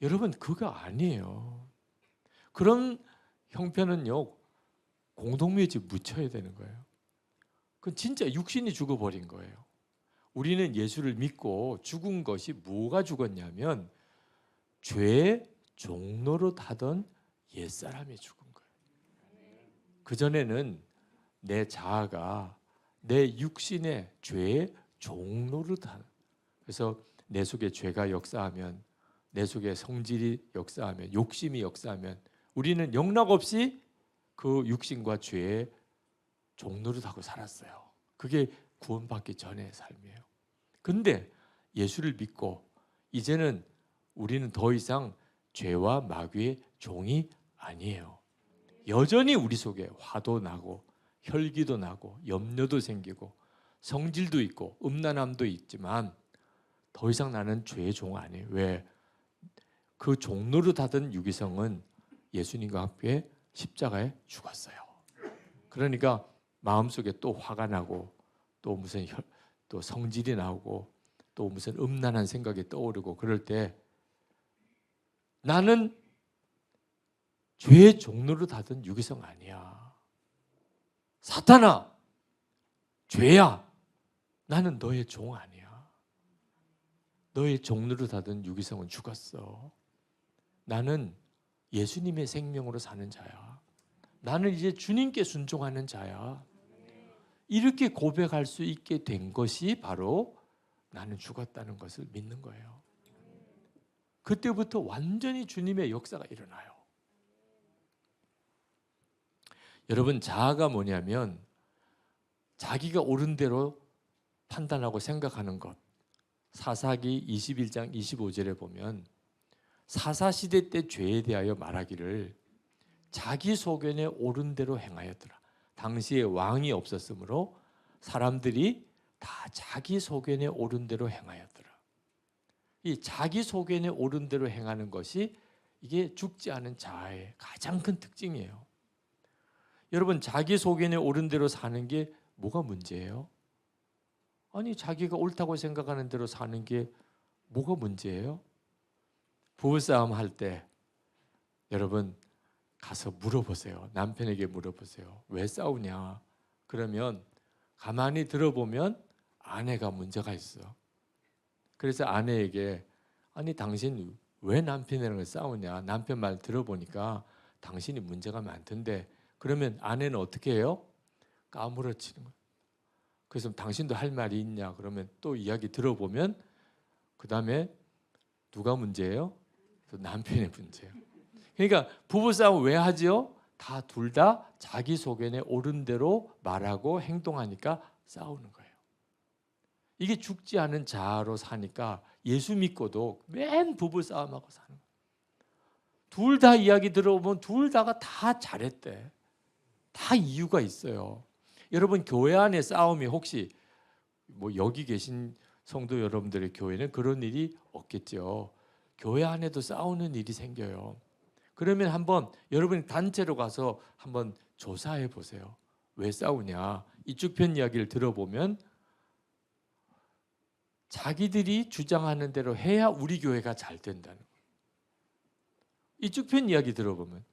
여러분, 그거 아니에요. 그런 형편은요, 공동묘지 묻혀야 되는 거예요. 그건 진짜 육신이 죽어버린 거예요. 우리는 예수를 믿고 죽은 것이 뭐가 죽었냐면 죄의 종로로 타던 옛사람이 죽은 거예요. 그전에는 내 자아가 내 육신의 죄의 종로를 타는, 그래서 내 속에 죄가 역사하면, 내 속에 성질이 역사하면, 욕심이 역사하면 우리는 영락없이 그 육신과 죄의 종로를 타고 살았어요. 그게 구원받기 전의 삶이에요. 근데 예수를 믿고 이제는 우리는 더 이상 죄와 마귀의 종이 아니에요. 여전히 우리 속에 화도 나고 혈기도 나고 염려도 생기고 성질도 있고 음란함도 있지만 더 이상 나는 죄의 종 아니에요. 왜? 그 종로를 타던 유기성은 예수님과 함께 십자가에 죽었어요. 그러니까 마음속에 또 화가 나고 또 무슨 또 성질이 나오고 또 무슨 음란한 생각이 떠오르고 그럴 때 나는 죄의 종로를 타던 유기성 아니야. 사탄아, 죄야. 나는 너의 종 아니야. 너의 종로를 타던 유기성은 죽었어. 나는 예수님의 생명으로 사는 자야. 나는 이제 주님께 순종하는 자야. 이렇게 고백할 수 있게 된 것이 바로 나는 죽었다는 것을 믿는 거예요. 그때부터 완전히 주님의 역사가 일어나요. 여러분, 자아가 뭐냐면 자기가 옳은 대로 판단하고 생각하는 것. 사사기 21장 25절에 보면 사사시대 때 죄에 대하여 말하기를 자기 소견에 옳은 대로 행하였더라. 당시에 왕이 없었으므로 사람들이 다 자기 소견에 옳은 대로 행하였더라. 이 자기 소견에 옳은 대로 행하는 것이 이게 죽지 않은 자아의 가장 큰 특징이에요. 여러분, 자기 소견에 옳은 대로 사는 게 뭐가 문제예요? 아니, 자기가 옳다고 생각하는 대로 사는 게 뭐가 문제예요? 부부싸움 할 때 여러분 가서 물어보세요. 남편에게 물어보세요. 왜 싸우냐? 그러면 가만히 들어보면 아내가 문제가 있어. 그래서 아내에게 아니 당신 왜 남편이랑 싸우냐? 남편 말 들어보니까 당신이 문제가 많던데. 그러면 아내는 어떻게 해요? 까무러치는 거예요. 그래서 당신도 할 말이 있냐? 그러면 또 이야기 들어보면 그 다음에 누가 문제예요? 남편의 문제예요. 그러니까 부부싸움 왜 하죠? 다 둘 다 자기 소견에 옳은 대로 말하고 행동하니까 싸우는 거예요. 이게 죽지 않은 자아로 사니까 예수 믿고도 맨 부부싸움하고 사는 거예요. 둘 다 이야기 들어보면 둘 다가 다 잘했대. 다 이유가 있어요. 여러분, 교회 안에 싸움이 혹시 뭐 여기 계신 성도 여러분들의 교회는 그런 일이 없겠죠. 교회 안에도 싸우는 일이 생겨요. 그러면 한번 여러분이 단체로 가서 한번 조사해 보세요. 왜 싸우냐? 이쪽 편 이야기를 들어보면 자기들이 주장하는 대로 해야 우리 교회가 잘 된다는 거예요. 이쪽 편 이야기 들어보면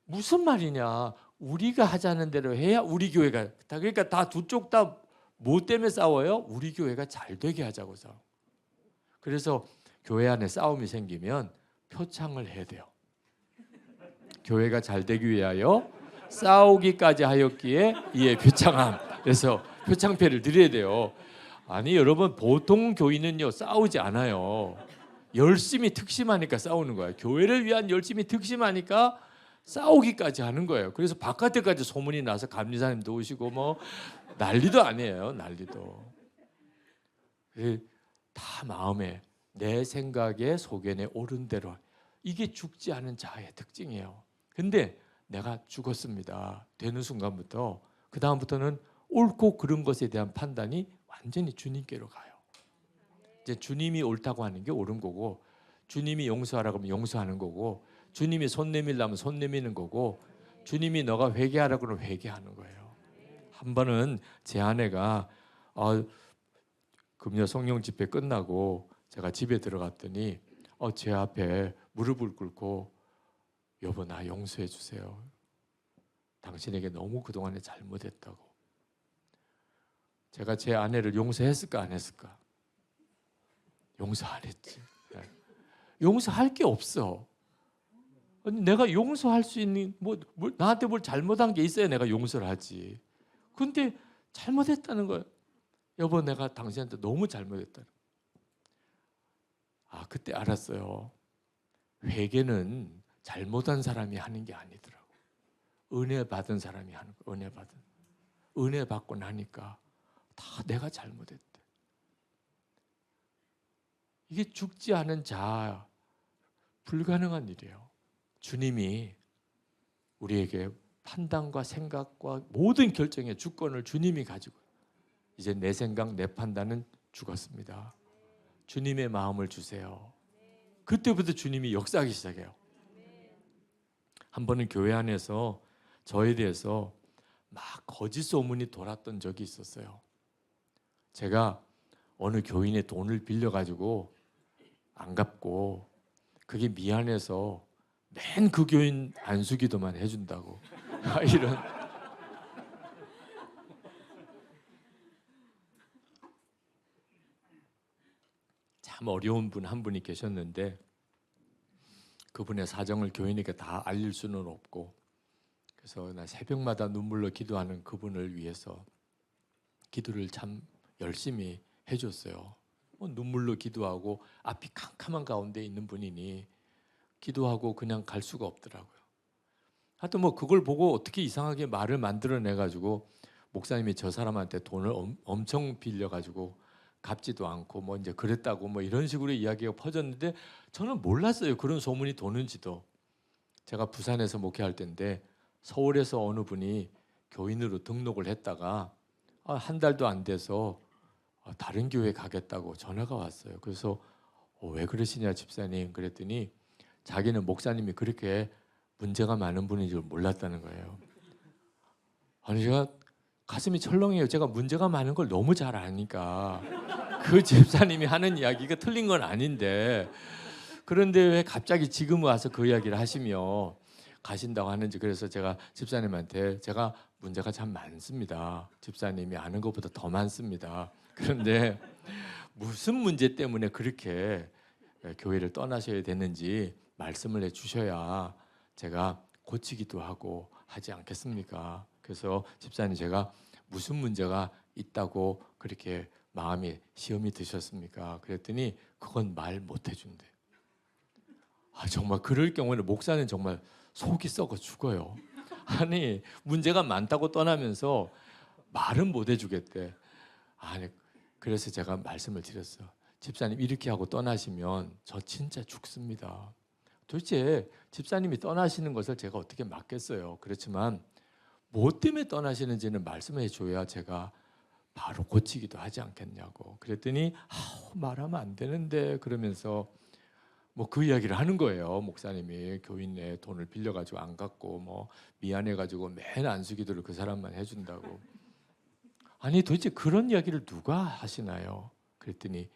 무슨 말이냐? 우리가 하자는 대로 해야 우리 교회가 다, 그러니까 다 두 쪽 다 뭐 때문에 싸워요? 우리 교회가 잘 되게 하자고 싸워. 그래서 교회 안에 싸움이 생기면 표창을 해야 돼요. 교회가 잘 되기 위하여 싸우기까지 하였기에 이에 표창함. 그래서 표창패를 드려야 돼요. 아니 여러분, 보통 교인은요 싸우지 않아요. 열심히 특심하니까 싸우는 거예요. 교회를 위한 열심히 특심하니까 싸우기까지 하는 거예요. 그래서 바깥에까지 소문이 나서 감리사님도 오시고 뭐 난리도 아니에요. 난리도. 다 마음에 내 생각에 소견에 옳은 대로. 이게 죽지 않은 자아의 특징이에요. 근데 내가 죽었습니다 되는 순간부터 그 다음부터는 옳고 그른 것에 대한 판단이 완전히 주님께로 가요. 이제 주님이 옳다고 하는 게 옳은 거고, 주님이 용서하라고 하면 용서하는 거고, 주님이 손 내밀라면 손 내미는 거고, 주님이 너가 회개하라고 하면 회개하는 거예요. 한 번은 제 아내가 금요 성령 집회 끝나고 제가 집에 들어갔더니 제 앞에 무릎을 꿇고 여보 나 용서해 주세요. 당신에게 너무 그동안에 잘못했다고. 제가 제 아내를 용서했을까 안 했을까? 용서 안 했지. 용서할 게 없어. 아니, 내가 용서할 수 있는 나한테 뭘 잘못한 게 있어야 내가 용서를 하지. 근데 잘못했다는 거예요. 여보, 내가 당신한테 너무 잘못했다. 그때 알았어요. 회개는 잘못한 사람이 하는 게 아니더라고. 은혜 받은 사람이 하는 거. 은혜 받고 나니까 다 내가 잘못했대. 이게 죽지 않은 자, 불가능한 일이에요. 주님이 우리에게 판단과 생각과 모든 결정의 주권을 주님이 가지고, 이제 내 생각, 내 판단은 죽었습니다. 주님의 마음을 주세요. 그때부터 주님이 역사하기 시작해요. 한 번은 교회 안에서 저에 대해서 막 거짓 소문이 돌았던 적이 있었어요. 제가 어느 교인의 돈을 빌려가지고 안 갚고 그게 미안해서 맨 그 교인 안수기도만 해준다고 이런. 참 어려운 분 한 분이 계셨는데 그분의 사정을 교인에게 다 알릴 수는 없고, 그래서 나 새벽마다 눈물로 기도하는 그분을 위해서 기도를 참 열심히 해줬어요. 눈물로 기도하고 앞이 캄캄한 가운데 있는 분이니 기도하고 그냥 갈 수가 없더라고요. 하여튼 그걸 보고 어떻게 이상하게 말을 만들어내가지고 목사님이 저 사람한테 돈을 엄청 빌려가지고 갚지도 않고 이제 그랬다고 이런 식으로 이야기가 퍼졌는데 저는 몰랐어요. 그런 소문이 도는지도. 제가 부산에서 목회할 때인데 서울에서 어느 분이 교인으로 등록을 했다가 한 달도 안 돼서 다른 교회 가겠다고 전화가 왔어요. 그래서 왜 그러시냐 집사님 그랬더니 자기는 목사님이 그렇게 문제가 많은 분인 줄 몰랐다는 거예요. 아니 제가 가슴이 철렁해요. 제가 문제가 많은 걸 너무 잘 아니까 그 집사님이 하는 이야기가 틀린 건 아닌데, 그런데 왜 갑자기 지금 와서 그 이야기를 하시며 가신다고 하는지. 그래서 제가 집사님한테 제가 문제가 참 많습니다. 집사님이 아는 것보다 더 많습니다. 그런데 무슨 문제 때문에 그렇게 교회를 떠나셔야 되는지 말씀을 해주셔야 제가 고치기도 하고 하지 않겠습니까? 그래서 집사님 제가 무슨 문제가 있다고 그렇게 마음에 시험이 드셨습니까? 그랬더니 그건 말 못 해준대. 정말 그럴 경우에는 목사는 정말 속이 썩어 죽어요. 아니 문제가 많다고 떠나면서 말은 못 해주겠대. 그래서 제가 말씀을 드렸어. 집사님 이렇게 하고 떠나시면 저 진짜 죽습니다. 도대체 집사님이 떠나시는 것을 제가 어떻게 막겠어요. 그렇지만 뭐 때문에 떠나시는지는 말씀해 줘야 제가 바로 고치기도 하지 않겠냐고. 그랬더니 말하면 안 되는데 그러면서 그 이야기를 하는 거예요. 목사님이 교인의 돈을 빌려가지고 안 갚고 미안해가지고 맨 안수기도를 그 사람만 해준다고. 아니 도대체 그런 이야기를 누가 하시나요? 그랬더니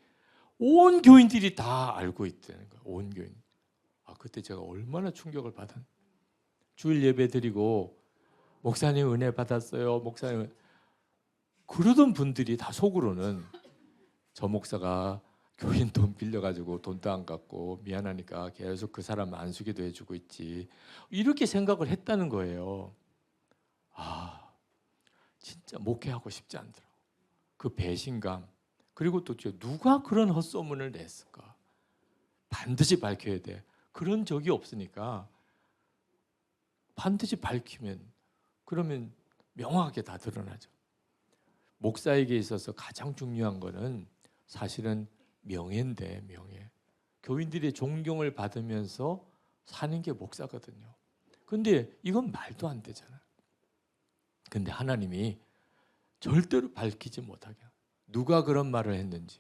온 교인들이 다 알고 있다는 거예요. 온 교인. 그때 제가 얼마나 충격을 받았. 주일 예배 드리고 목사님 은혜 받았어요. 목사님 그러던 분들이 다 속으로는 저 목사가 교인 돈 빌려가지고 돈도 안 갚고 미안하니까 계속 그 사람 안수기도 해주고 있지, 이렇게 생각을 했다는 거예요. 진짜 목회하고 싶지 않더라고. 그 배신감. 그리고 또 누가 그런 헛소문을 냈을까? 반드시 밝혀야 돼. 그런 적이 없으니까 반드시 밝히면 그러면 명확하게 다 드러나죠. 목사에게 있어서 가장 중요한 거는 사실은 명예인데, 명예. 교인들의 존경을 받으면서 사는 게 목사거든요. 근데 이건 말도 안 되잖아요. 근데 하나님이 절대로 밝히지 못하게, 누가 그런 말을 했는지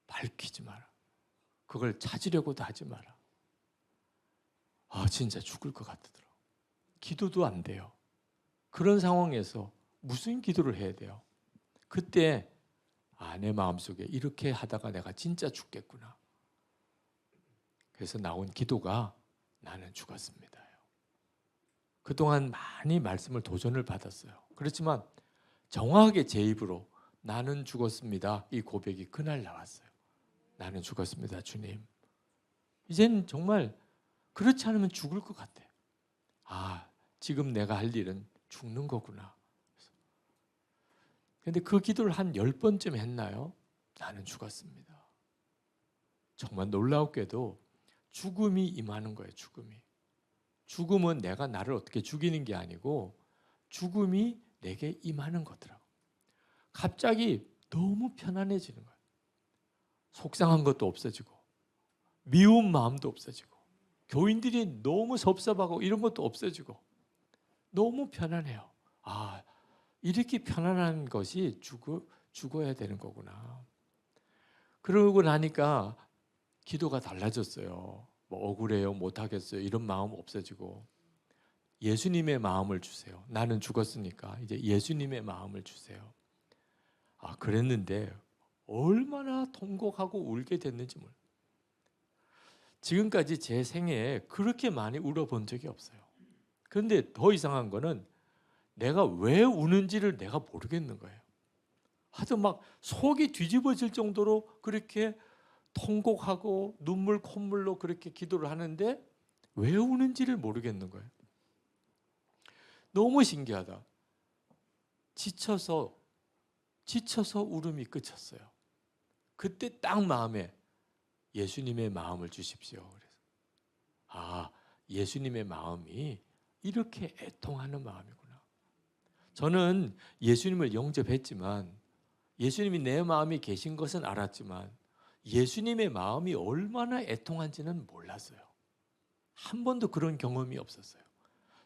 밝히지 마라. 그걸 찾으려고도 하지 마라. 진짜 죽을 것 같더라고요. 기도도 안 돼요. 그런 상황에서 무슨 기도를 해야 돼요? 그때 내 마음속에 이렇게 하다가 내가 진짜 죽겠구나. 그래서 나온 기도가 나는 죽었습니다. 그동안 많이 말씀을 도전을 받았어요. 그렇지만 정확하게 제 입으로 나는 죽었습니다. 이 고백이 그날 나왔어요. 나는 죽었습니다, 주님. 이제는 정말 그렇지 않으면 죽을 것 같아. 아, 지금 내가 할 일은 죽는 거구나. 근데 그 기도를 한 10번쯤 했나요? 나는 죽었습니다. 정말 놀라웠게도 죽음이 임하는 거예요. 죽음은 내가 나를 어떻게 죽이는 게 아니고 죽음이 내게 임하는 거더라고. 갑자기 너무 편안해지는 거예요. 속상한 것도 없어지고 미운 마음도 없어지고 교인들이 너무 섭섭하고 이런 것도 없어지고 너무 편안해요. 아, 이렇게 편안한 것이 죽어야 되는 거구나. 그러고 나니까 기도가 달라졌어요. 뭐 억울해요, 못하겠어요, 이런 마음 없어지고 예수님의 마음을 주세요. 나는 죽었으니까 이제 예수님의 마음을 주세요. 아, 그랬는데 얼마나 통곡하고 울게 됐는지 몰라요. 지금까지 제 생애에 그렇게 많이 울어본 적이 없어요. 그런데 더 이상한 거는 내가 왜 우는지를 내가 모르겠는 거예요. 하여튼 막 속이 뒤집어질 정도로 그렇게 통곡하고 눈물 콧물로 그렇게 기도를 하는데 왜 우는지를 모르겠는 거예요. 너무 신기하다. 지쳐서 울음이 그쳤어요. 그때 딱 마음에 예수님의 마음을 주십시오. 그래서 아, 예수님의 마음이 이렇게 애통하는 마음이구나. 저는 예수님을 영접했지만 예수님이 내 마음이 계신 것은 알았지만 예수님의 마음이 얼마나 애통한지는 몰랐어요. 한 번도 그런 경험이 없었어요.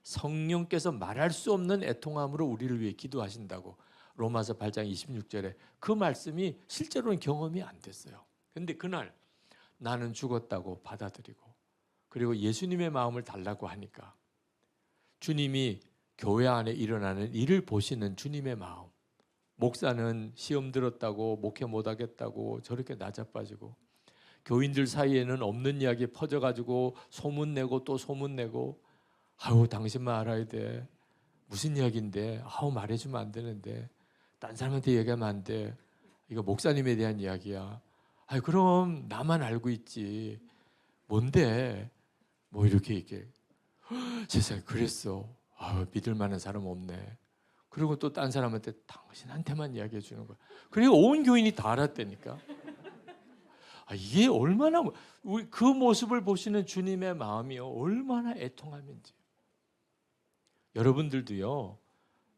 성령께서 말할 수 없는 애통함으로 우리를 위해 기도하신다고 로마서 8장 26절에 그 말씀이 실제로는 경험이 안 됐어요. 그런데 그날 나는 죽었다고 받아들이고 그리고 예수님의 마음을 달라고 하니까 주님이 교회 안에 일어나는 일을 보시는 주님의 마음, 목사는 시험 들었다고 목회 못하겠다고 저렇게 낮아빠지고 교인들 사이에는 없는 이야기 퍼져가지고 소문내고 또 소문내고 아우 당신만 알아야 돼. 무슨 이야기인데 아우 말해주면 안 되는데 딴 사람한테 얘기하면 안 돼. 이거 목사님에 대한 이야기야. 아이 그럼 나만 알고 있지. 뭔데? 뭐 이렇게 세상에 그랬어. 아 믿을 만한 사람 없네. 그리고 또 딴 사람한테 당신한테만 이야기해 주는 거야. 그리고 온 교인이 다 알았다니까. 아, 이게 얼마나 우리 그 모습을 보시는 주님의 마음이요 얼마나 애통하는지. 여러분들도요.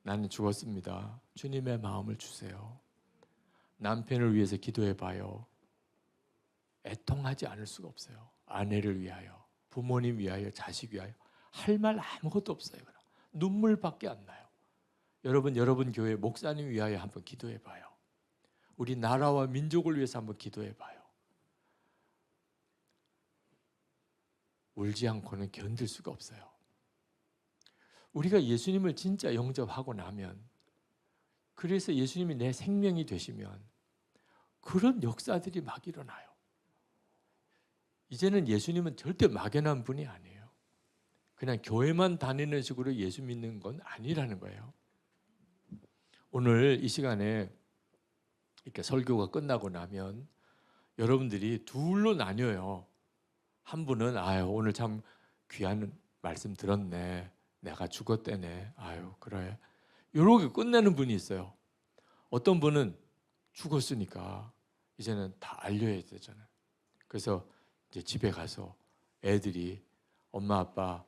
나는 죽었습니다. 주님의 마음을 주세요. 남편을 위해서 기도해 봐요. 애통하지 않을 수가 없어요. 아내를 위하여, 부모님 위하여, 자식 위하여 할 말 아무것도 없어요. 눈물밖에 안 나요. 여러분 교회 목사님 위하여 한번 기도해 봐요. 우리 나라와 민족을 위해서 한번 기도해 봐요. 울지 않고는 견딜 수가 없어요. 우리가 예수님을 진짜 영접하고 나면 그래서 예수님이 내 생명이 되시면 그런 역사들이 막 일어나요. 이제는 예수님은 절대 막연한 분이 아니에요. 그냥 교회만 다니는 식으로 예수 믿는 건 아니라는 거예요. 오늘 이 시간에 이렇게 설교가 끝나고 나면 여러분들이 둘로 나뉘어요. 한 분은 아유 오늘 참 귀한 말씀 들었네. 내가 죽었대네. 아유 그래. 이렇게 끝내는 분이 있어요. 어떤 분은 죽었으니까 이제는 다 알려야 되잖아요. 그래서 이제 집에 가서 애들이 엄마 아빠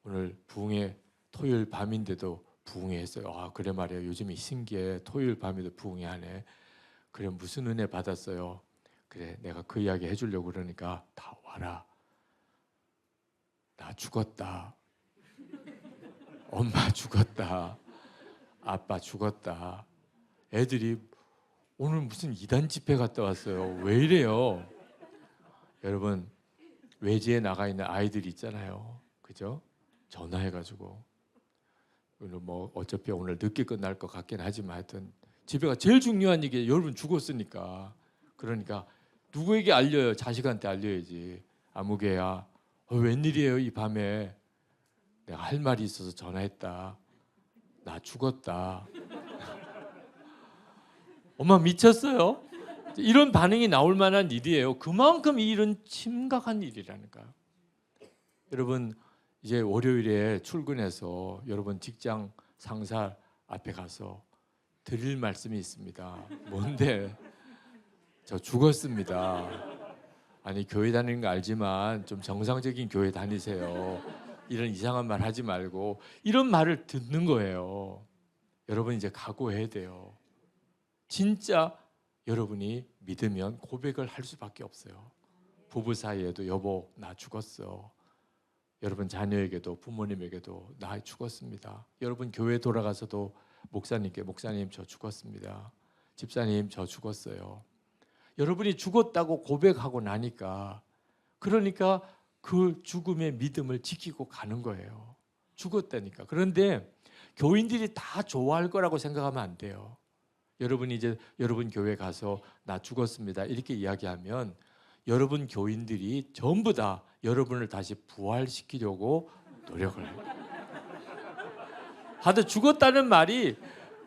오늘 부흥회 토요일 밤인데도 부흥회 했어요. 아 그래 말이야. 요즘이 신기해. 토요일 밤에도 부흥회 하네. 그래 무슨 은혜 받았어요. 그래 내가 그 이야기 해주려고 그러니까 다 와라. 나 죽었다. 엄마 죽었다. 아빠 죽었다. 애들이 오늘 무슨 이단 집회 갔다 왔어요. 왜 이래요? 여러분 외지에 나가 있는 아이들이 있잖아요. 그죠? 전화해가지고 오늘 뭐 어차피 오늘 늦게 끝날 것 같긴 하지만 하여튼 집에가 제일 중요한 얘기 여러분 죽었으니까 그러니까 누구에게 알려요? 자식한테 알려야지. 아무개야 웬일이에요 이 밤에 내가 할 말이 있어서 전화했다. 나 죽었다. 엄마 미쳤어요? 이런 반응이 나올 만한 일이에요. 그만큼 이 일은 심각한 일이라니까요. 여러분 이제 월요일에 출근해서 여러분 직장 상사 앞에 가서 드릴 말씀이 있습니다. 뭔데? 저 죽었습니다. 아니 교회 다니는 거 알지만 좀 정상적인 교회 다니세요. 이런 이상한 말 하지 말고 이런 말을 듣는 거예요. 여러분 이제 각오해야 돼요. 진짜 여러분이 믿으면 고백을 할 수밖에 없어요. 부부 사이에도 여보 나 죽었어. 여러분 자녀에게도 부모님에게도 나 죽었습니다. 여러분 교회 돌아가서도 목사님께 목사님 저 죽었습니다. 집사님 저 죽었어요. 여러분이 죽었다고 고백하고 나니까 그러니까 그 죽음의 믿음을 지키고 가는 거예요. 죽었다니까. 그런데 교인들이 다 좋아할 거라고 생각하면 안 돼요. 여러분이 이제 여러분 교회 가서 나 죽었습니다 이렇게 이야기하면 여러분 교인들이 전부 다 여러분을 다시 부활시키려고 노력을 해요. 하도 죽었다는 말이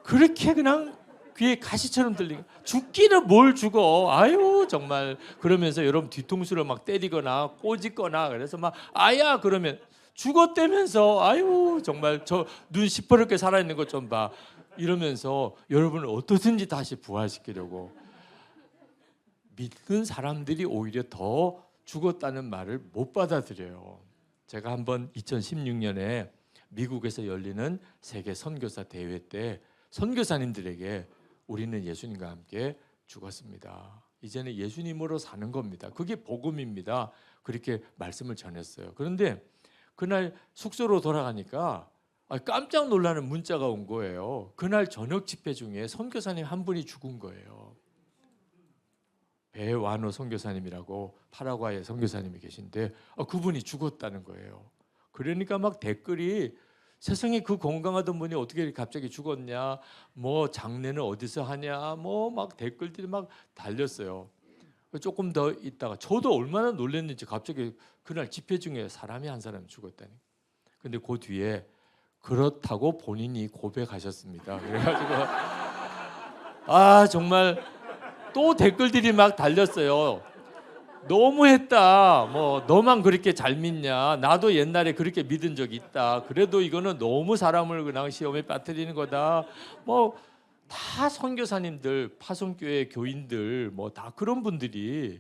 그렇게 그냥 귀에 가시처럼 들리고 죽기는 뭘 죽어 아유 정말 그러면서 여러분 뒤통수를 막 때리거나 꼬집거나 그래서 막 아야 그러면 죽었다면서 아유 정말 저 눈 시퍼렇게 살아있는 것 좀 봐 이러면서 여러분을 어떻든지 다시 부활시키려고 믿는 사람들이 오히려 더 죽었다는 말을 못 받아들여요. 제가 한번 2016년에 미국에서 열리는 세계 선교사 대회 때 선교사님들에게 우리는 예수님과 함께 죽었습니다. 이제는 예수님으로 사는 겁니다. 그게 복음입니다. 그렇게 말씀을 전했어요. 그런데 그날 숙소로 돌아가니까 깜짝 놀라는 문자가 온 거예요. 그날 저녁 집회 중에 선교사님 한 분이 죽은 거예요. 배완호 선교사님이라고 파라과이의 선교사님이 계신데 그분이 죽었다는 거예요. 그러니까 막 댓글이 세상에 그 건강하던 분이 어떻게 갑자기 죽었냐, 뭐 장례는 어디서 하냐, 뭐 막 댓글들이 막 달렸어요. 조금 더 있다가 저도 얼마나 놀랐는지 갑자기 그날 집회 중에 사람이 한 사람 죽었다니. 근데 그 뒤에 그렇다고 본인이 고백하셨습니다. 그래가지고 정말 또 댓글들이 막 달렸어요. 너무했다. 뭐 너만 그렇게 잘 믿냐? 나도 옛날에 그렇게 믿은 적이 있다. 그래도 이거는 너무 사람을 그냥 시험에 빠뜨리는 거다. 뭐 다 선교사님들, 파송교회 교인들 뭐 다 그런 분들이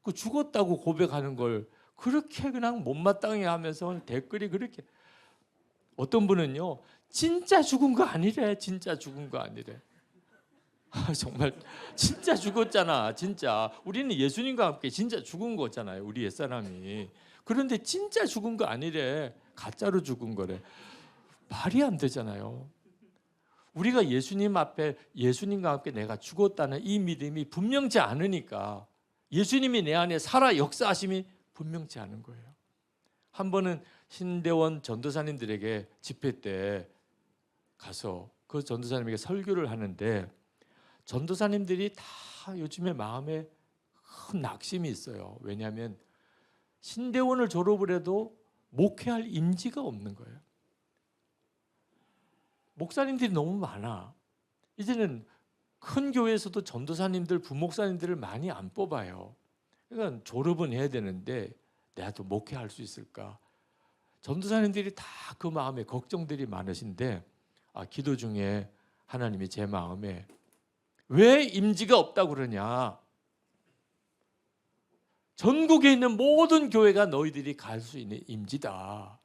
그 죽었다고 고백하는 걸 그렇게 그냥 못마땅해 하면서 댓글이 그렇게 어떤 분은요 진짜 죽은 거 아니래. 진짜 죽은 거 아니래. 정말 진짜 죽었잖아. 진짜 우리는 예수님과 함께 진짜 죽은 거잖아요. 우리 옛사람이. 그런데 진짜 죽은 거 아니래. 가짜로 죽은 거래. 말이 안 되잖아요. 우리가 예수님 앞에 예수님과 함께 내가 죽었다는 이 믿음이 분명치 않으니까 예수님이 내 안에 살아 역사하심이 분명치 않은 거예요. 한 번은 신대원 전도사님들에게 집회 때 가서 그 전도사님에게 설교를 하는데 전도사님들이 다 요즘에 마음에 큰 낙심이 있어요. 왜냐하면 신대원을 졸업을 해도 목회할 임지가 없는 거예요. 목사님들이 너무 많아. 이제는 큰 교회에서도 전도사님들, 부목사님들을 많이 안 뽑아요. 그러니까 졸업은 해야 되는데 내가 또 목회할 수 있을까? 전도사님들이 다 그 마음에 걱정들이 많으신데 기도 중에 하나님이 제 마음에 왜 임지가 없다고 그러냐? 전국에 있는 모든 교회가 너희들이 갈 수 있는 임지다.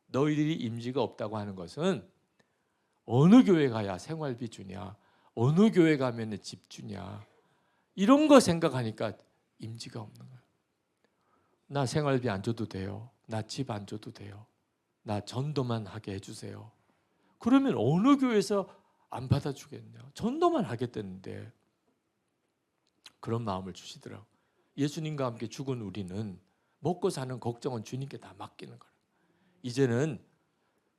너희들이 임지가 없다고 하는 것은 어느 교회 가야 생활비 주냐? 어느 교회 가면 집 주냐? 이런 거 생각하니까 임지가 없는 거예요. 나 생활비 안 줘도 돼요. 나 집 안 줘도 돼요. 나 전도만 하게 해주세요. 그러면 어느 교회에서 안 받아주겠냐? 전도만 하겠다는데 그런 마음을 주시더라고. 예수님과 함께 죽은 우리는 먹고 사는 걱정은 주님께 다 맡기는 거예요. 이제는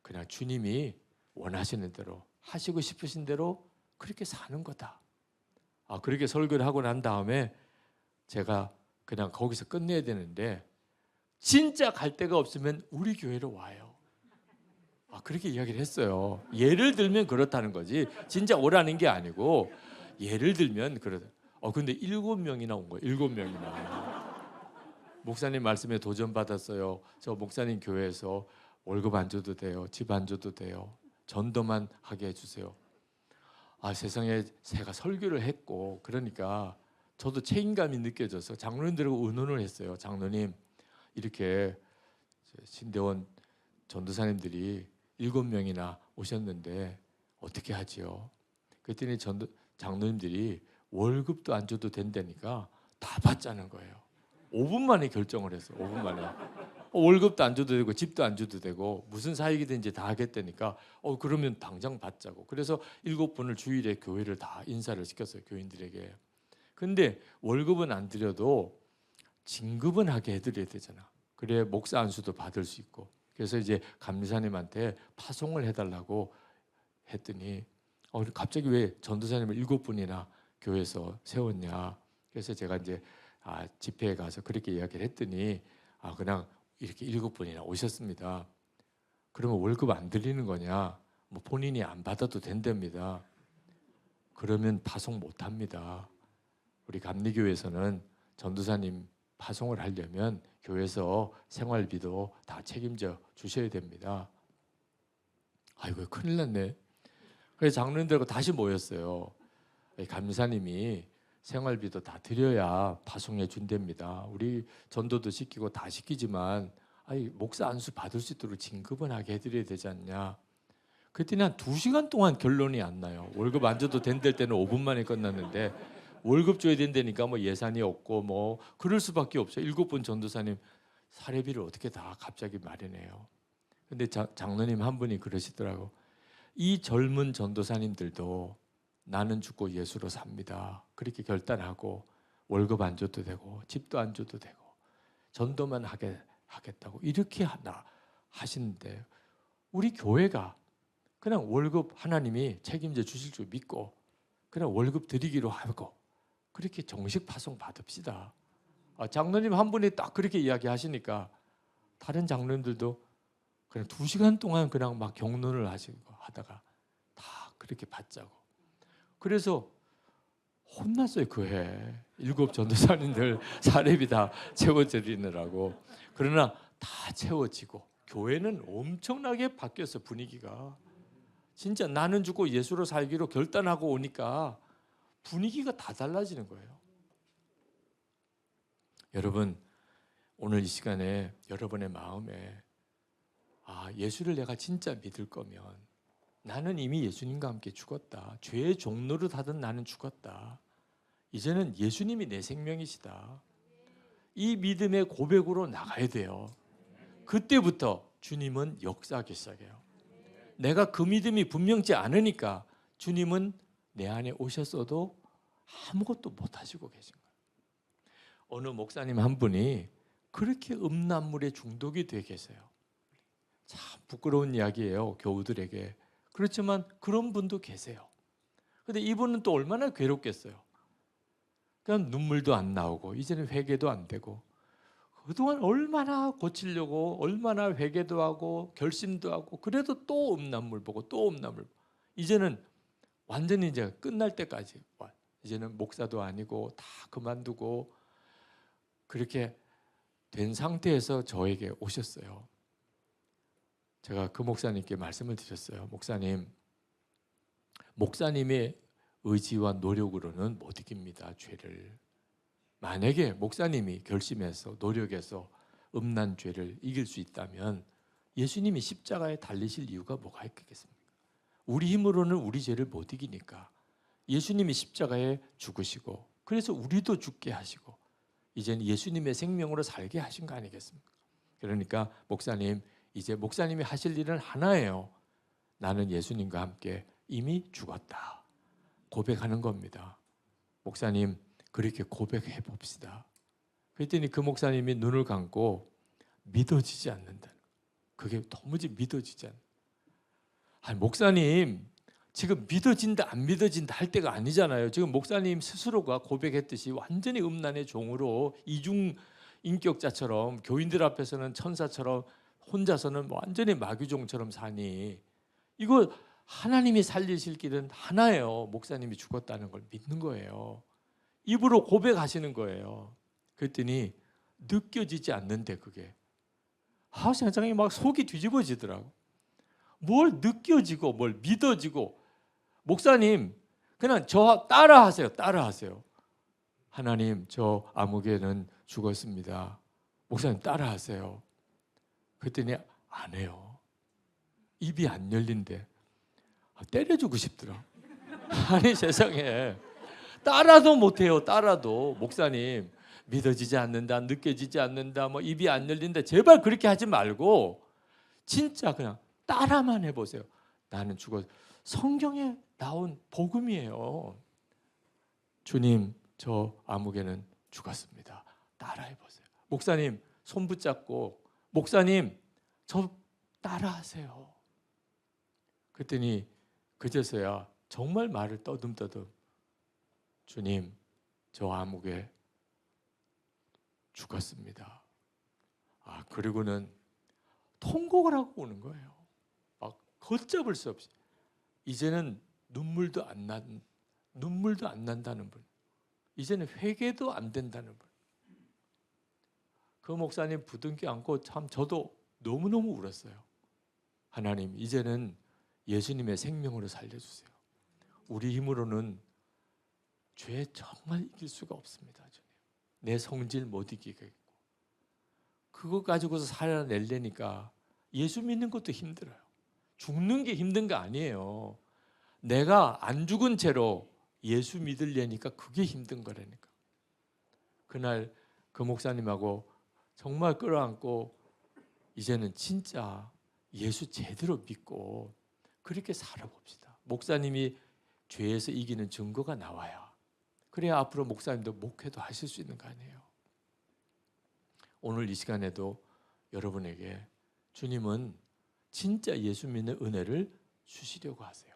그냥 주님이 원하시는 대로 하시고 싶으신 대로 그렇게 사는 거다. 그렇게 설교를 하고 난 다음에 제가 그냥 거기서 끝내야 되는데 진짜 갈 데가 없으면 우리 교회로 와요. 그렇게 이야기를 했어요. 예를 들면 그렇다는 거지 진짜 오라는 게 아니고 예를 들면 그러다. 근데 7명이나 온 거예요. 7명이나. 목사님 말씀에 도전받았어요. 저 목사님 교회에서 월급 안 줘도 돼요. 집 안 줘도 돼요. 전도만 하게 해주세요. 세상에 제가 설교를 했고 그러니까 저도 책임감이 느껴져서 장로님들하고 의논을 했어요. 장로님, 이렇게 신대원 전도사님들이 7명이나 오셨는데 어떻게 하지요? 그랬더니 장로님들이 월급도 안 줘도 된다니까 다 받자는 거예요. 5분 만에 결정을 했어요. 5분 만에. 월급도 안 줘도 되고 집도 안 줘도 되고 무슨 사역이든지 다 하겠다니까 그러면 당장 받자고. 그래서 7분을 주일에 교회를 다 인사를 시켰어요. 교인들에게. 근데 월급은 안 드려도 진급은 하게 해드려야 되잖아. 그래 목사 안수도 받을 수 있고. 그래서 이제 감리사님한테 파송을 해달라고 했더니 갑자기 왜 전도사님을 7분이나 교회에서 세웠냐. 그래서 제가 이제 집회에 가서 그렇게 이야기를 했더니 그냥 이렇게 7분이나 오셨습니다. 그러면 월급 안 드리는 거냐? 뭐 본인이 안 받아도 된답니다. 그러면 파송 못 합니다. 우리 감리교회에서는 전도사님 파송을 하려면 교회에서 생활비도 다 책임져 주셔야 됩니다. 아이고 큰일 났네. 그래서 장로님들하고 다시 모였어요. 감사님이 생활비도 다 드려야 파송해 준답니다. 우리 전도도 시키고 다 시키지만 목사 안수 받을 수 있도록 진급은 하게 해드려야 되지 않냐. 그랬더니 한 2시간 동안 결론이 안 나요. 월급 안 줘도 된될 때는 5분 만에 끝났는데 월급 줘야 된다니까 뭐 예산이 없고 뭐 그럴 수밖에 없어요. 7분 전도사님 사례비를 어떻게 다 갑자기 마련해요. 근데 장로님 한 분이 그러시더라고. 이 젊은 전도사님들도 나는 죽고 예수로 삽니다. 그렇게 결단하고 월급 안 줘도 되고 집도 안 줘도 되고 전도만 하겠다고 이렇게 하시는데 우리 교회가 그냥 월급 하나님이 책임져 주실 줄 믿고 그냥 월급 드리기로 하고 그렇게 정식 파송 받읍시다. 장로님 한 분이 딱 그렇게 이야기하시니까 다른 장로님들도 그냥 2시간 동안 그냥 막 경론을 하다가 다 그렇게 받자고. 그래서 혼났어요. 그 해 7 전도사님들 사례비 다 채워드리느라고. 그러나 다 채워지고 교회는 엄청나게 바뀌었어. 분위기가 진짜 나는 죽고 예수로 살기로 결단하고 오니까 분위기가 다 달라지는 거예요. 여러분 오늘 이 시간에 여러분의 마음에 예수를 내가 진짜 믿을 거면 나는 이미 예수님과 함께 죽었다. 죄의 종노릇 하던 나는 죽었다. 이제는 예수님이 내 생명이시다. 이 믿음의 고백으로 나가야 돼요. 그때부터 주님은 역사하기 시작해요. 내가 그 믿음이 분명치 않으니까 주님은 내 안에 오셨어도 아무것도 못 하시고 계신 거예요. 어느 목사님 한 분이 그렇게 음란물에 중독이 돼 계세요. 참 부끄러운 이야기예요. 교우들에게. 그렇지만 그런 분도 계세요. 근데 이분은 또 얼마나 괴롭겠어요. 그냥 눈물도 안 나오고 이제는 회개도 안 되고 그동안 얼마나 고치려고 얼마나 회개도 하고 결심도 하고 그래도 또 음란물 보고 또 음란물 보고 이제는 완전히 이제 끝날 때까지 이제는 목사도 아니고 다 그만두고 그렇게 된 상태에서 저에게 오셨어요. 제가 그 목사님께 말씀을 드렸어요. 목사님의 의지와 노력으로는 못 이깁니다. 죄를. 만약에 목사님이 결심해서 노력해서 음란 죄를 이길 수 있다면 예수님이 십자가에 달리실 이유가 뭐가 있겠습니까? 우리 힘으로는 우리 죄를 못 이기니까 예수님이 십자가에 죽으시고 그래서 우리도 죽게 하시고 이제는 예수님의 생명으로 살게 하신 거 아니겠습니까? 그러니까 목사님 이제 목사님이 하실 일은 하나예요. 나는 예수님과 함께 이미 죽었다. 고백하는 겁니다. 목사님 그렇게 고백해 봅시다. 그랬더니 그 목사님이 눈을 감고 믿어지지 않는다. 그게 도무지 믿어지지 않는다. 목사님 지금 믿어진다 안 믿어진다 할 때가 아니잖아요. 지금 목사님 스스로가 고백했듯이 완전히 음란의 종으로 이중 인격자처럼 교인들 앞에서는 천사처럼 혼자서는 완전히 마귀종처럼 사니 이거 하나님이 살리실 길은 하나예요. 목사님이 죽었다는 걸 믿는 거예요. 입으로 고백하시는 거예요. 그랬더니 느껴지지 않는데 그게. 세상에 막 속이 뒤집어지더라고. 뭘 느껴지고 뭘 믿어지고. 목사님 그냥 저 따라하세요. 따라하세요. 하나님 저 아무개는 죽었습니다. 목사님 따라하세요. 그랬더니 안 해요. 입이 안 열린대. 때려주고 싶더라. 아니 세상에 따라도 못해요. 따라도. 목사님 믿어지지 않는다, 느껴지지 않는다, 뭐 입이 안 열린다. 제발 그렇게 하지 말고 진짜 그냥 따라만 해보세요. 나는 죽었. 성경에 나온 복음이에요. 주님 저 아무개는 죽었습니다. 따라해보세요. 목사님 손 붙잡고 목사님 저 따라하세요. 그랬더니 그제서야 정말 말을 떠듬떠듬 주님 저 아무개 죽었습니다. 그리고는 통곡을 하고 오는 거예요. 막 걷잡을 수 없이. 이제는 눈물도 안 난다는 분. 이제는 회개도 안 된다는 분. 그 목사님 부둥켜 안고 참 저도 너무너무 울었어요. 하나님 이제는 예수님의 생명으로 살려주세요. 우리 힘으로는 죄 정말 이길 수가 없습니다. 주님. 내 성질 못 이기겠고 그거 가지고서 살아내려니까 예수 믿는 것도 힘들어요. 죽는 게 힘든 거 아니에요. 내가 안 죽은 채로 예수 믿으려니까 그게 힘든 거라니까. 그날 그 목사님하고 정말 끌어안고 이제는 진짜 예수 제대로 믿고 그렇게 살아봅시다. 목사님이 죄에서 이기는 증거가 나와야 그래야 앞으로 목사님도 목회도 하실 수 있는 거 아니에요. 오늘 이 시간에도 여러분에게 주님은 진짜 예수 믿는 은혜를 주시려고 하세요.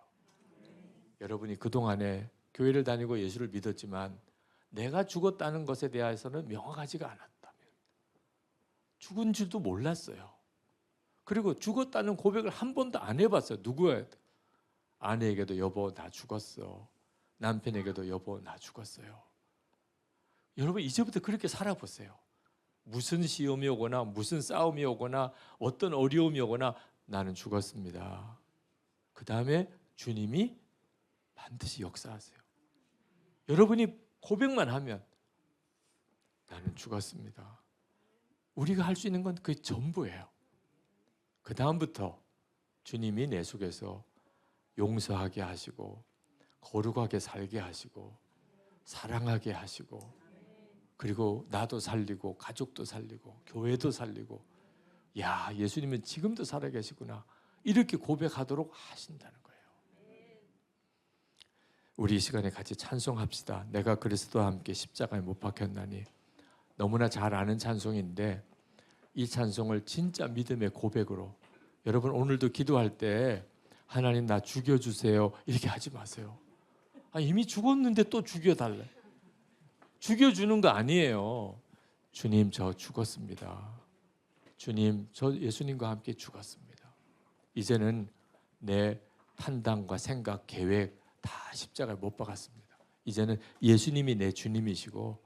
여러분이 그동안에 교회를 다니고 예수를 믿었지만 내가 죽었다는 것에 대해서는 명확하지가 않았다면 죽은 줄도 몰랐어요. 그리고 죽었다는 고백을 한 번도 안 해봤어요. 누구에게도. 아내에게도 여보 나 죽었어. 남편에게도 여보 나 죽었어요. 여러분 이제부터 그렇게 살아보세요. 무슨 시험이 오거나 무슨 싸움이 오거나 어떤 어려움이 오거나 나는 죽었습니다. 그 다음에 주님이 반드시 역사하세요. 여러분이 고백만 하면 나는 죽었습니다. 우리가 할 수 있는 건 그게 전부예요. 그 다음부터 주님이 내 속에서 용서하게 하시고 거룩하게 살게 하시고 사랑하게 하시고 그리고 나도 살리고 가족도 살리고 교회도 살리고 야 예수님은 지금도 살아계시구나 이렇게 고백하도록 하신다는 거예요. 우리 이 시간에 같이 찬송합시다. 내가 그리스도와 함께 십자가에 못 박혔나니. 너무나 잘 아는 찬송인데 이 찬송을 진짜 믿음의 고백으로 여러분 오늘도 기도할 때 하나님 나 죽여주세요 이렇게 하지 마세요. 이미 죽었는데 또 죽여달래. 죽여주는 거 아니에요. 주님 저 죽었습니다. 주님 저 예수님과 함께 죽었습니다. 이제는 내 판단과 생각, 계획 다 십자가에 못 박았습니다. 이제는 예수님이 내 주님이시고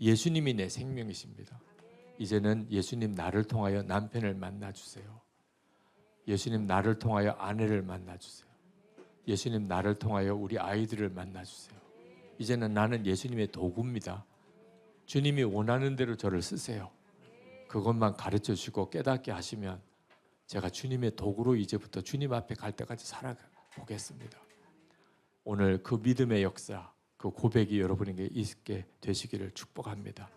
예수님이 내 생명이십니다. 이제는 예수님 나를 통하여 남편을 만나주세요. 예수님 나를 통하여 아내를 만나주세요. 예수님 나를 통하여 우리 아이들을 만나주세요. 이제는 나는 예수님의 도구입니다. 주님이 원하는 대로 저를 쓰세요. 그것만 가르쳐 주시고 깨닫게 하시면 제가 주님의 도구로 이제부터 주님 앞에 갈 때까지 살아보겠습니다. 오늘 그 믿음의 역사, 그 고백이 여러분에게 있게 되시기를 축복합니다.